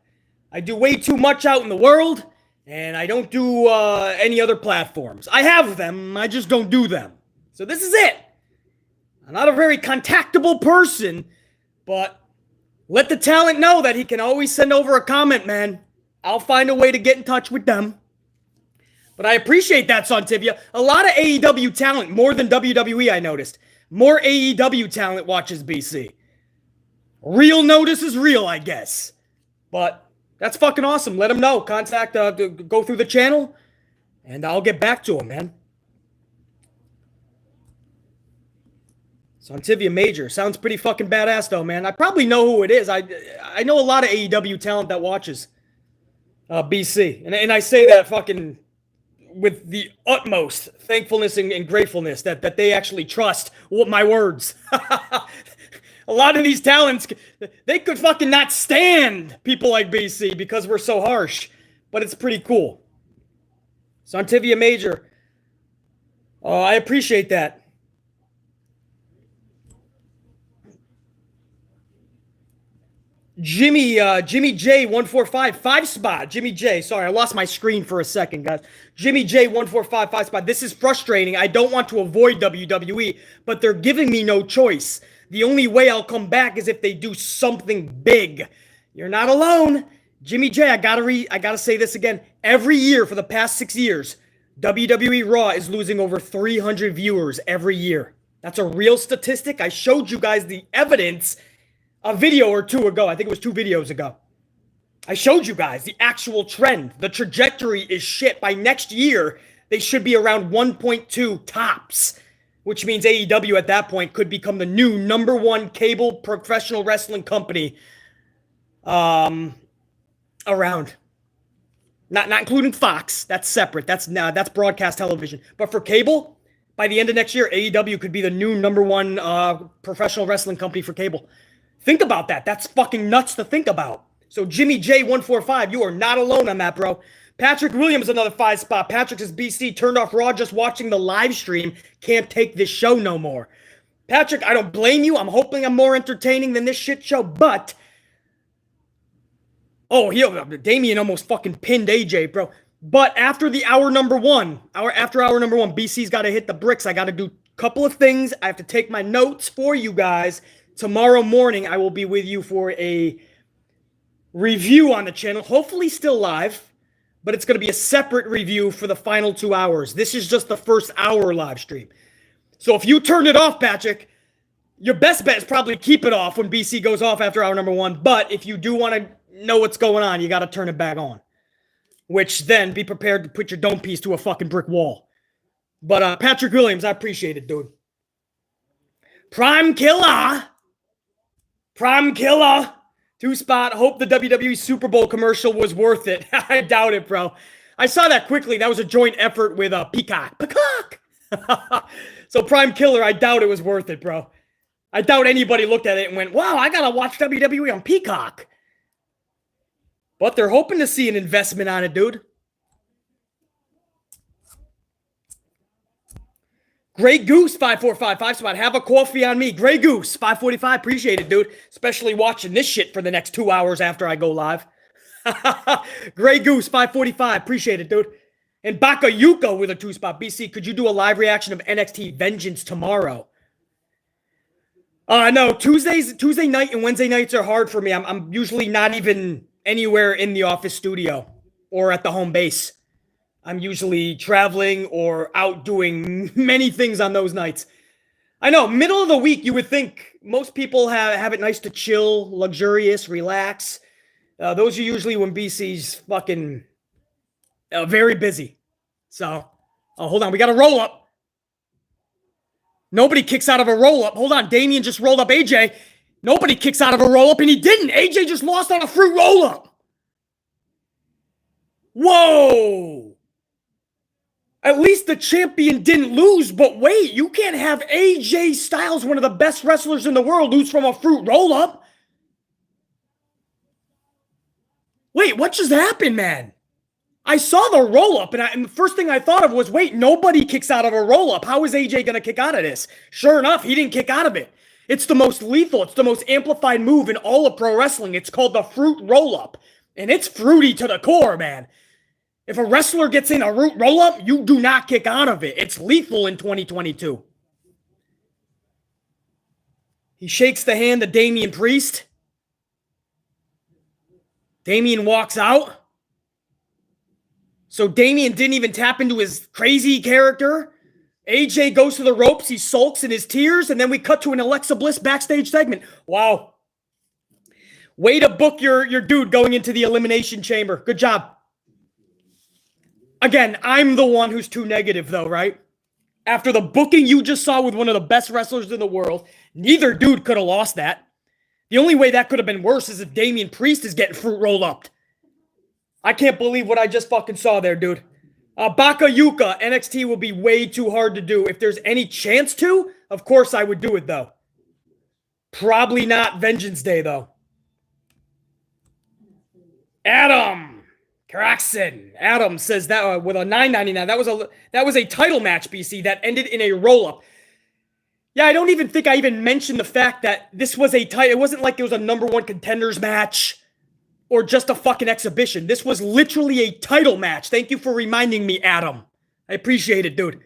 I do way too much out in the world, and I don't do any other platforms. I have them, I just don't do them. So this is it. I'm not a very contactable person, but let the talent know that he can always send over a comment, man. I'll find a way to get in touch with them. But I appreciate that, Sontivia. A lot of AEW talent, more than WWE, I noticed. More AEW talent watches BC. Real notice is real, I guess. But that's fucking awesome. Let him know. Contact, go through the channel, and I'll get back to him, man. Sontivia Major. Sounds pretty fucking badass, though, man. I probably know who it is. I know a lot of AEW talent that watches BC. And I say that fucking with the utmost thankfulness and gratefulness that they actually trust my words. A lot of these talents, they could fucking not stand people like BC because we're so harsh. But it's pretty cool. Sontivia Major. I appreciate that. Jimmy J 145 5 Spot. Jimmy J. Sorry, I lost my screen for a second, guys. Jimmy J 145 5 Spot. This is frustrating. I don't want to avoid WWE, but they're giving me no choice. The only way I'll come back is if they do something big. You're not alone. Jimmy J, I gotta say this again. Every year for the past 6 years, WWE Raw is losing over 300 viewers every year. That's a real statistic. I showed you guys the evidence a video or two ago. I think it was 2 videos ago. I showed you guys the actual trend. The trajectory is shit. By next year, they should be around 1.2 tops, which means AEW at that point could become the new #1 cable professional wrestling company around. Not including Fox. That's separate. That's broadcast television. But for cable, by the end of next year, AEW could be the new #1 professional wrestling company for cable. Think about that. That's fucking nuts to think about. So Jimmy J 145, you are not alone on that, bro. Patrick Williams, another 5 Spot. Patrick says, BC turned off Raw just watching the live stream. Can't take this show no more. Patrick, I don't blame you. I'm hoping I'm more entertaining than this shit show, but... Oh, Damian almost fucking pinned AJ, bro. But after the hour number one, BC's got to hit the bricks. I got to do a couple of things. I have to take my notes for you guys. Tomorrow morning, I will be with you for a review on the channel. Hopefully still live, but it's going to be a separate review for the final 2 hours. This is just the first hour live stream. So if you turn it off, Patrick, your best bet is probably keep it off when BC goes off after hour number 1. But if you do want to know what's going on, you got to turn it back on. Which then, be prepared to put your dome piece to a fucking brick wall. But Patrick Williams, I appreciate it, dude. Prime Killer. 2-spot. Hope the WWE Super Bowl commercial was worth it. I doubt it, bro. I saw that quickly. That was a joint effort with Peacock. So Prime Killer, I doubt it was worth it, bro. I doubt anybody looked at it and went, wow, I gotta watch WWE on Peacock. But they're hoping to see an investment on it, dude. Grey Goose, 545, 5-spot. Have a coffee on me. Grey Goose, 545. Appreciate it, dude. Especially watching this shit for the next 2 hours after I go live. Grey Goose, 545. Appreciate it, dude. And Bakayuka with a 2-spot. BC, could you do a live reaction of NXT Vengeance tomorrow? No, Tuesday night and Wednesday nights are hard for me. I'm usually not even anywhere in the office studio or at the home base. I'm usually traveling or out doing many things on those nights. I know, middle of the week, you would think most people have it nice to chill, luxurious, relax. Those are usually when BC's fucking very busy. So, hold on, we got a roll-up. Nobody kicks out of a roll-up. Hold on, Damian just rolled up AJ. Nobody kicks out of a roll-up, and he didn't. AJ just lost on a fruit roll-up. Whoa! At least the champion didn't lose, but wait, you can't have AJ Styles, one of the best wrestlers in the world, lose from a fruit roll-up. Wait, what just happened, man? I saw the roll-up, and the first thing I thought of was, wait, nobody kicks out of a roll-up. How is AJ going to kick out of this? Sure enough, he didn't kick out of it. It's the most lethal, it's the most amplified move in all of pro wrestling. It's called the fruit roll-up, and it's fruity to the core, man. If a wrestler gets in a roll-up, you do not kick out of it. It's lethal in 2022. He shakes the hand of Damian Priest. Damian walks out. So Damian didn't even tap into his crazy character. AJ goes to the ropes. He sulks in his tears. And then we cut to an Alexa Bliss backstage segment. Wow. Way to book your dude going into the Elimination Chamber. Good job. Again, I'm the one who's too negative, though, right? After the booking you just saw with one of the best wrestlers in the world, neither dude could have lost that. The only way that could have been worse is if Damian Priest is getting fruit rolled up. I can't believe what I just fucking saw there, dude. Bakayuka, NXT will be way too hard to do. If there's any chance to, of course I would do it, though. Probably not Vengeance Day, though. Adam says that with a $9.99. That was a title match, BC, that ended in a roll-up. Yeah, I don't even think I even mentioned the fact that this was a title. It wasn't like it was a number one contenders match or just a fucking exhibition. This was literally a title match. Thank you for reminding me, Adam. I appreciate it, dude.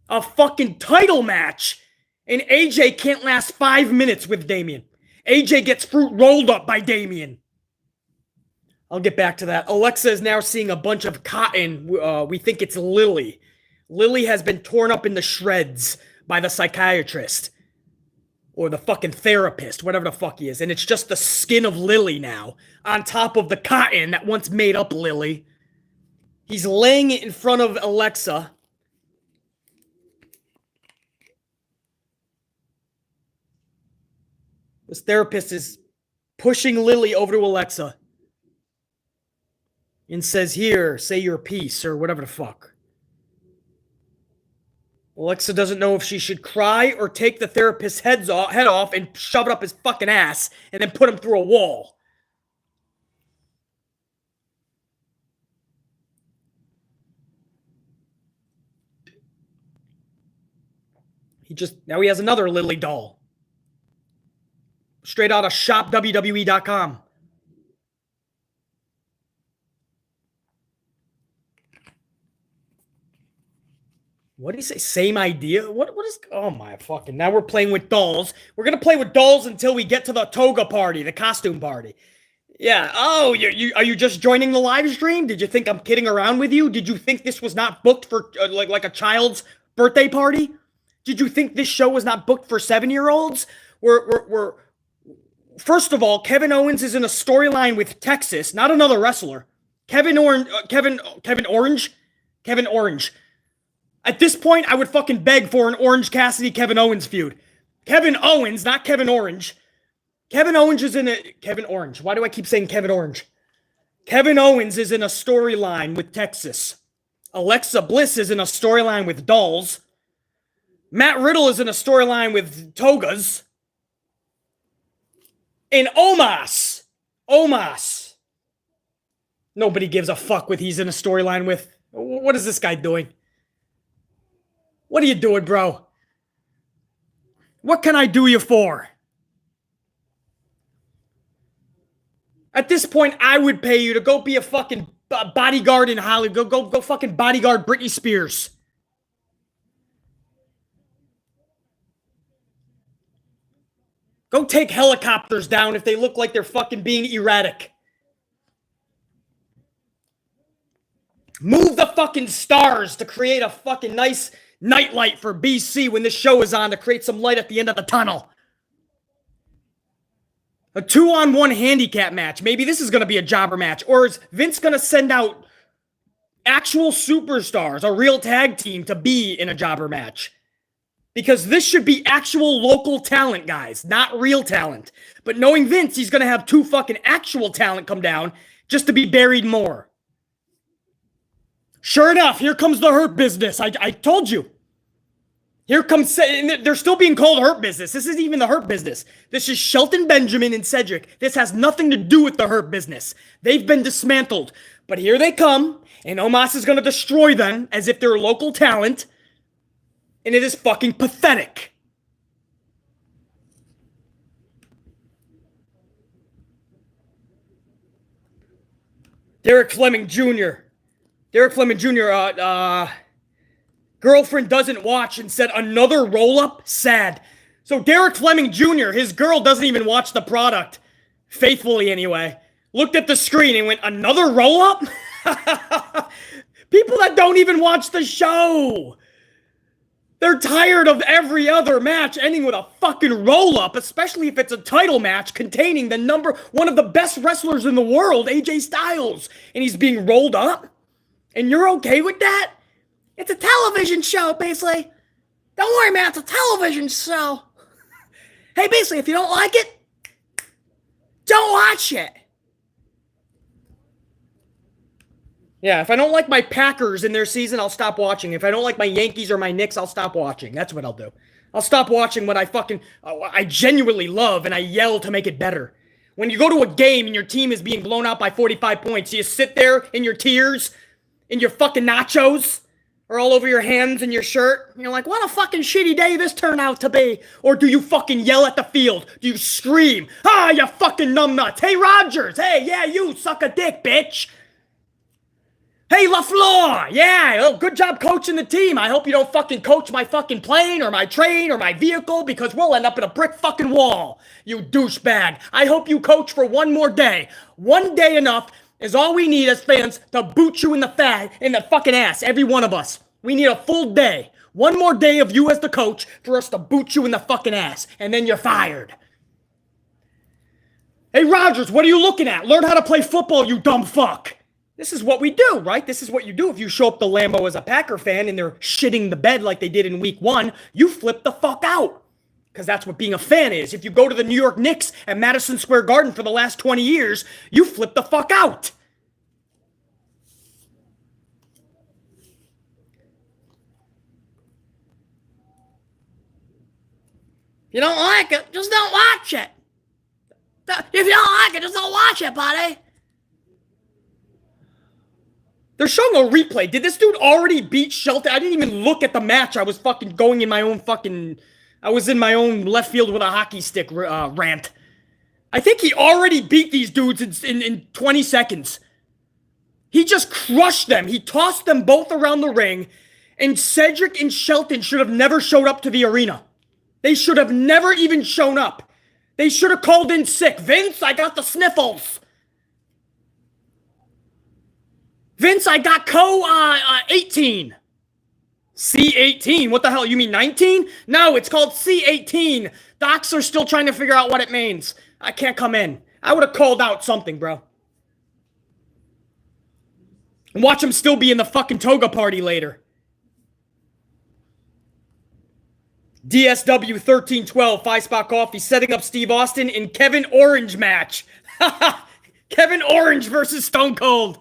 A fucking title match. And AJ can't last 5 minutes with Damian. AJ gets fruit rolled up by Damian. I'll get back to that. Alexa is now seeing a bunch of cotton. We think it's Lily. Lily has been torn up into shreds by the psychiatrist. Or the fucking therapist, whatever the fuck he is. And it's just the skin of Lily now. On top of the cotton that once made up Lily. He's laying it in front of Alexa. This therapist is pushing Lily over to Alexa. And says, here, say your piece, or whatever the fuck. Alexa doesn't know if she should cry or take the therapist's head off and shove it up his fucking ass and then put him through a wall. Now he has another Lily doll. Straight out of shopwwe.com. What do you say? Same idea? What is... Oh, my fucking... Now we're playing with dolls. We're going to play with dolls until we get to the toga party, the costume party. Yeah. Oh, are you just joining the live stream? Did you think I'm kidding around with you? Did you think this was not booked for like a child's birthday party? Did you think this show was not booked for 7-year-olds? We're First of all, Kevin Owens is in a storyline with Texas, not another wrestler. Kevin Orange. At this point, I would fucking beg for an Orange Cassidy-Kevin Owens feud. Kevin Owens, not Kevin Orange. Kevin Owens is in a... Kevin Orange. Why do I keep saying Kevin Orange? Kevin Owens is in a storyline with Texas. Alexa Bliss is in a storyline with dolls. Matt Riddle is in a storyline with togas. And Omos. Nobody gives a fuck what he's in a storyline with. What is this guy doing? What are you doing, bro? What can I do you for? At this point, I would pay you to go be a fucking bodyguard in Hollywood. Go fucking bodyguard Britney Spears. Go take helicopters down if they look like they're fucking being erratic. Move the fucking stars to create a fucking nice nightlight for BC when this show is on to create some light at the end of the tunnel. A 2-on-1 handicap match. Maybe this is going to be a jobber match. Or is Vince going to send out actual superstars, a real tag team, to be in a jobber match? Because this should be actual local talent, guys, not real talent. But knowing Vince, he's going to have 2 fucking actual talent come down just to be buried more. Sure enough, here comes the Hurt Business. I told you. Here comes... They're still being called Hurt Business. This isn't even the Hurt Business. This is Shelton Benjamin and Cedric. This has nothing to do with the Hurt Business. They've been dismantled. But here they come, and Omos is going to destroy them as if they're local talent. And it is fucking pathetic. Derek Fleming Jr. Girlfriend doesn't watch and said another roll-up? Sad. So Derek Fleming Jr., his girl doesn't even watch the product. Faithfully, anyway. Looked at the screen and went, another roll-up? People that don't even watch the show. They're tired of every other match ending with a fucking roll-up, especially if it's a title match containing one of the best wrestlers in the world, AJ Styles, and he's being rolled up? And you're okay with that? It's a television show, basically. Don't worry, man, it's a television show. Hey, basically, if you don't like it, don't watch it. Yeah, if I don't like my Packers in their season, I'll stop watching. If I don't like my Yankees or my Knicks, I'll stop watching. That's what I'll do. I'll stop watching what I genuinely love, and I yell to make it better. When you go to a game and your team is being blown out by 45 points, you sit there in your tears, in your fucking nachos, or all over your hands and your shirt, and you're like, what a fucking shitty day this turned out to be. Or do you fucking yell at the field? Do you scream, you fucking numbnuts? Hey, Rogers, hey, yeah, you suck a dick, bitch. Hey, LaFleur, yeah, oh, good job coaching the team. I hope you don't fucking coach my fucking plane or my train or my vehicle because we'll end up in a brick fucking wall, you douchebag. I hope you coach for one more day. One day enough is all we need as fans to boot you in the fucking ass, every one of us. We need a full day. One more day of you as the coach for us to boot you in the fucking ass, and then you're fired. Hey, Rogers, what are you looking at? Learn how to play football, you dumb fuck. This is what we do, right? This is what you do if you show up to Lambeau as a Packer fan and they're shitting the bed like they did in week 1. You flip the fuck out. Because that's what being a fan is. If you go to the New York Knicks at Madison Square Garden for the last 20 years, you flip the fuck out. If you don't like it, just don't watch it. If you don't like it, just don't watch it, buddy. They're showing a replay. Did this dude already beat Shelton? I didn't even look at the match. I was fucking going in my own fucking... I was in my own left field with a hockey stick rant. I think he already beat these dudes in 20 seconds. He just crushed them. He tossed them both around the ring. And Cedric and Shelton should have never showed up to the arena. They should have never even shown up. They should have called in sick. Vince, I got the sniffles. Vince, I got C-18. C-18? What the hell? You mean 19? No, it's called C-18. Docs are still trying to figure out what it means. I can't come in. I would have called out something, bro. And watch him still be in the fucking toga party later. DSW 1312, 5-spot coffee, setting up Steve Austin in Kevin Orange match. Kevin Orange versus Stone Cold.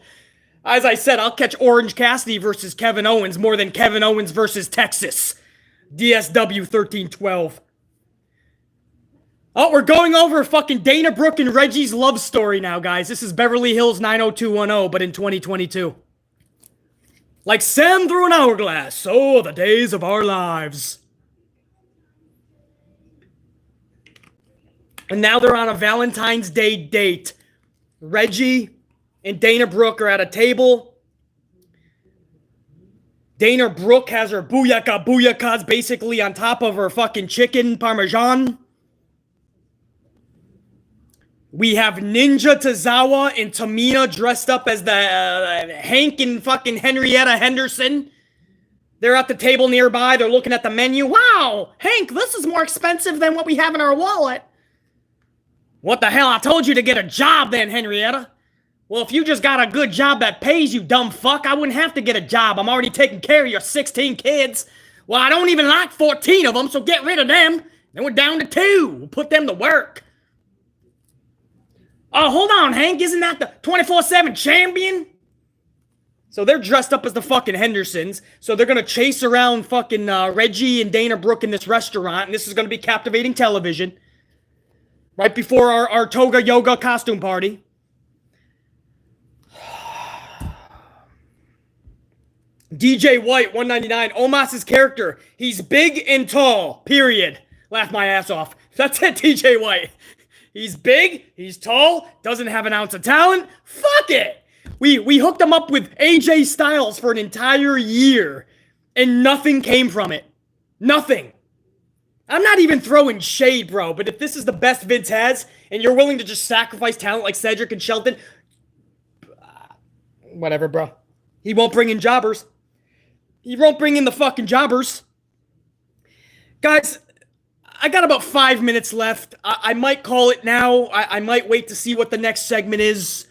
As I said, I'll catch Orange Cassidy versus Kevin Owens more than Kevin Owens versus Texas. DSW 1312. Oh, we're going over fucking Dana Brooke and Reggie's love story now, guys. This is Beverly Hills 90210, but in 2022. Like sand through an hourglass, so are the days of our lives. And now they're on a Valentine's Day date. Reggie and Dana Brooke are at a table. Dana Brooke has her booyaka basically on top of her fucking chicken parmesan. We have Ninja Tozawa and Tamina dressed up as the Hank and fucking Henrietta Henderson. They're at the table nearby. They're looking at the menu. Wow, Hank, this is more expensive than what we have in our wallet. What the hell? I told you to get a job then, Henrietta. Well, if you just got a good job that pays, you dumb fuck, I wouldn't have to get a job. I'm already taking care of your 16 kids. Well, I don't even like 14 of them, so get rid of them. Then we're down to 2. We'll put them to work. Oh, hold on, Hank. Isn't that the 24/7 champion? So they're dressed up as the fucking Hendersons. So they're going to chase around fucking Reggie and Dana Brooke in this restaurant. And this is going to be captivating television. Right before our toga yoga costume party. DJ White, 199. Omos's character. He's big and tall. Period. Laugh my ass off. That's it, DJ White. He's big. He's tall. Doesn't have an ounce of talent. Fuck it. We hooked him up with AJ Styles for an entire year. And nothing came from it. Nothing. I'm not even throwing shade, bro, but if this is the best Vince has, and you're willing to just sacrifice talent like Cedric and Shelton, whatever, bro. He won't bring in jobbers. He won't bring in the fucking jobbers. Guys, I got about 5 minutes left. I might call it now. I might wait to see what the next segment is.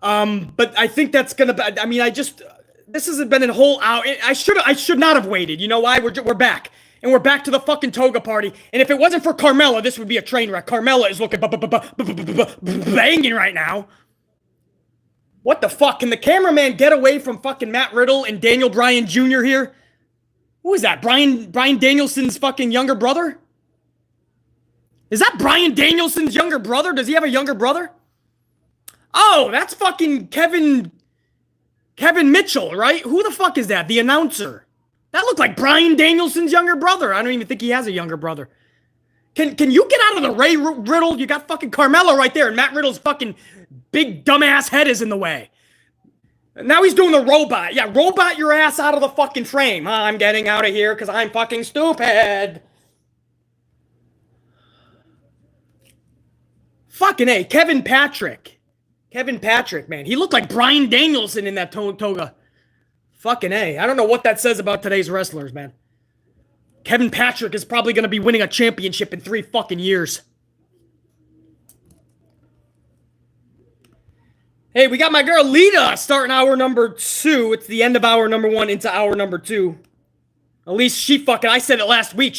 But I think that's gonna be, I mean, this has been a whole hour. I should not have waited. You know why? We're back. And we're back to the fucking toga party. And if it wasn't for Carmella, this would be a train wreck. Carmella is looking banging right now. What the fuck? Can the cameraman get away from fucking Matt Riddle and Daniel Bryan Jr. here? Who is that? Bryan Danielson's fucking younger brother? Is that Bryan Danielson's younger brother? Does he have a younger brother? Oh, that's fucking Kevin Mitchell, right? Who the fuck is that? The announcer. That looked like Bryan Danielson's younger brother. I don't even think he has a younger brother. Can you get out of the Ray Riddle? You got fucking Carmella right there, and Matt Riddle's fucking big dumbass head is in the way. Now he's doing the robot. Yeah, robot your ass out of the fucking frame. I'm getting out of here because I'm fucking stupid. Fucking A. Kevin Patrick, man. He looked like Bryan Danielson in that toga. Fucking A. I don't know what that says about today's wrestlers, man. Kevin Patrick is probably going to be winning a championship in 3 fucking years. Hey, we got my girl Lita starting hour number 2. It's the end of hour number 1 into hour number 2. At least I said it last week.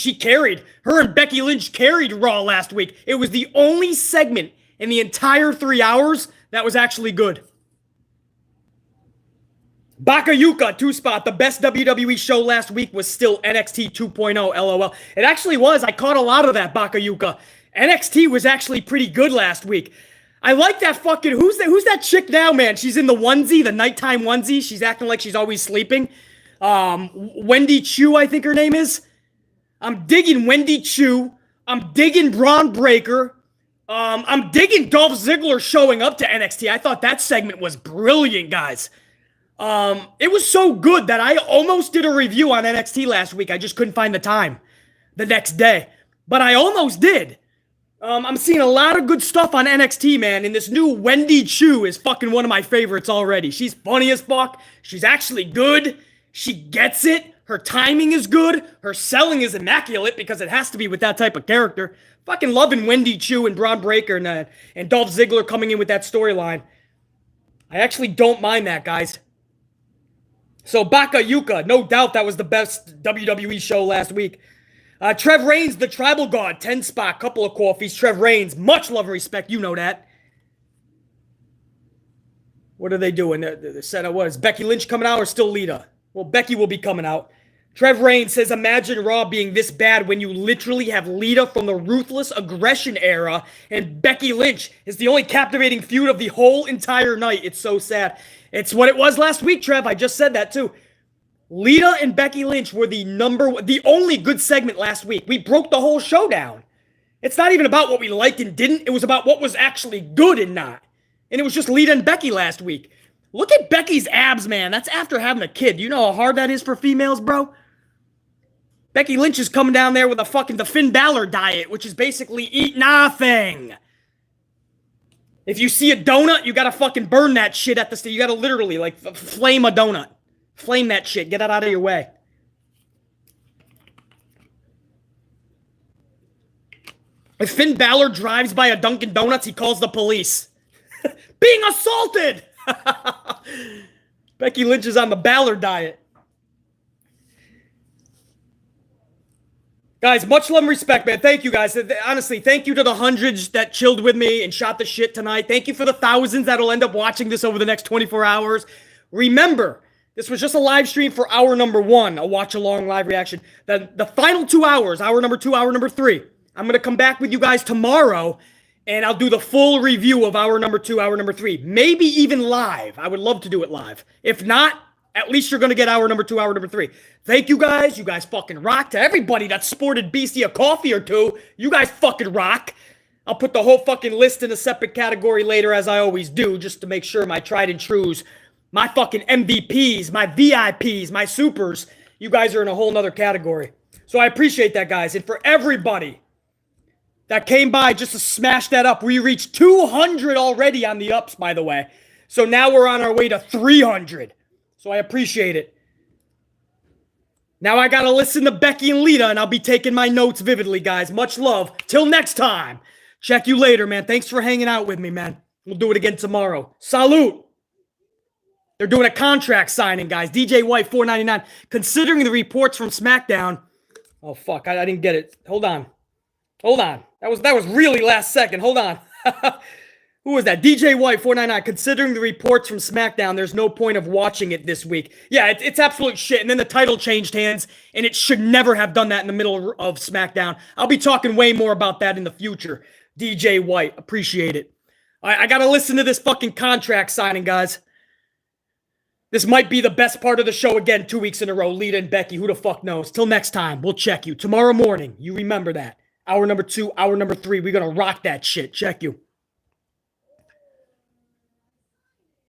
Her and Becky Lynch carried Raw last week. It was the only segment in the entire 3 hours that was actually good. Bakayuka, 2-spot. The best WWE show last week was still NXT 2.0, LOL. It actually was. I caught a lot of that, Bakayuka. NXT was actually pretty good last week. I like that fucking... Who's that chick now, man? She's in the onesie, the nighttime onesie. She's acting like she's always sleeping. Wendy Chu, I think her name is. I'm digging Wendy Chu. I'm digging Braun Breaker. I'm digging Dolph Ziggler showing up to NXT. I thought that segment was brilliant, guys. It was so good that I almost did a review on NXT last week. I just couldn't find the time the next day. But I almost did. I'm seeing a lot of good stuff on NXT, man. And this new Wendy Chu is fucking one of my favorites already. She's funny as fuck. She's actually good. She gets it. Her timing is good. Her selling is immaculate because it has to be with that type of character. Fucking loving Wendy Chu and Braun Breaker and Dolph Ziggler coming in with that storyline. I actually don't mind that, guys. So Bakayuka, no doubt that was the best WWE show last week. Trev Reigns, the tribal god, 10 spot, couple of coffees. Trev Reigns, much love and respect. You know that. What are they doing? They said, what is Becky Lynch coming out or still Lita? Well, Becky will be coming out. Trev Reigns says, imagine Raw being this bad when you literally have Lita from the Ruthless Aggression era and Becky Lynch is the only captivating feud of the whole entire night. It's so sad. It's what it was last week, Trev. I just said that too. Lita and Becky Lynch were the only good segment last week. We broke the whole show down. It's not even about what we liked and didn't. It was about what was actually good and not. And it was just Lita and Becky last week. Look at Becky's abs, man. That's after having a kid. You know how hard that is for females, bro? Becky Lynch is coming down there with the Finn Balor diet, which is basically eat nothing. If you see a donut, you gotta fucking burn that shit at the stage. You gotta literally, like, flame a donut. Flame that shit. Get it out of your way. If Finn Balor drives by a Dunkin' Donuts, he calls the police. Being assaulted! Becky Lynch is on the Balor diet. Guys, much love and respect, man. Thank you, guys. Honestly, thank you to the hundreds that chilled with me and shot the shit tonight. Thank you for the thousands that'll end up watching this over the next 24 hours. Remember, this was just a live stream for hour number 1, a watch-along live reaction. The final 2 hours, hour number 2, hour number 3, I'm going to come back with you guys tomorrow, and I'll do the full review of hour number 2, hour number 3. Maybe even live. I would love to do it live. If not, at least you're going to get hour number 2, hour number 3. Thank you guys. You guys fucking rock. To everybody that sported Beastie a coffee or two, you guys fucking rock. I'll put the whole fucking list in a separate category later, as I always do, just to make sure my tried and trues, my fucking MVPs, my VIPs, my supers, you guys are in a whole nother category. So I appreciate that, guys. And for everybody that came by just to smash that up, we reached 200 already on the ups, by the way. So now we're on our way to 300. So I appreciate it. Now I gotta listen to Becky and Lita, and I'll be taking my notes vividly, guys. Much love. Till next time. Check you later, man. Thanks for hanging out with me, man. We'll do it again tomorrow. Salute. They're doing a contract signing, guys. DJ White, $4.99. Considering the reports from SmackDown. Oh, fuck. I didn't get it. Hold on. That was really last second. Hold on. Who was that? DJ White, $4.99. Considering the reports from SmackDown, there's no point of watching it this week. Yeah, it's absolute shit. And then the title changed hands, and it should never have done that in the middle of SmackDown. I'll be talking way more about that in the future. DJ White, appreciate it. I got to listen to this fucking contract signing, guys. This might be the best part of the show again 2 weeks in a row. Lita and Becky, who the fuck knows? Till next time, we'll check you. Tomorrow morning, you remember that. Hour number 2, hour number 3, we're going to rock that shit. Check you.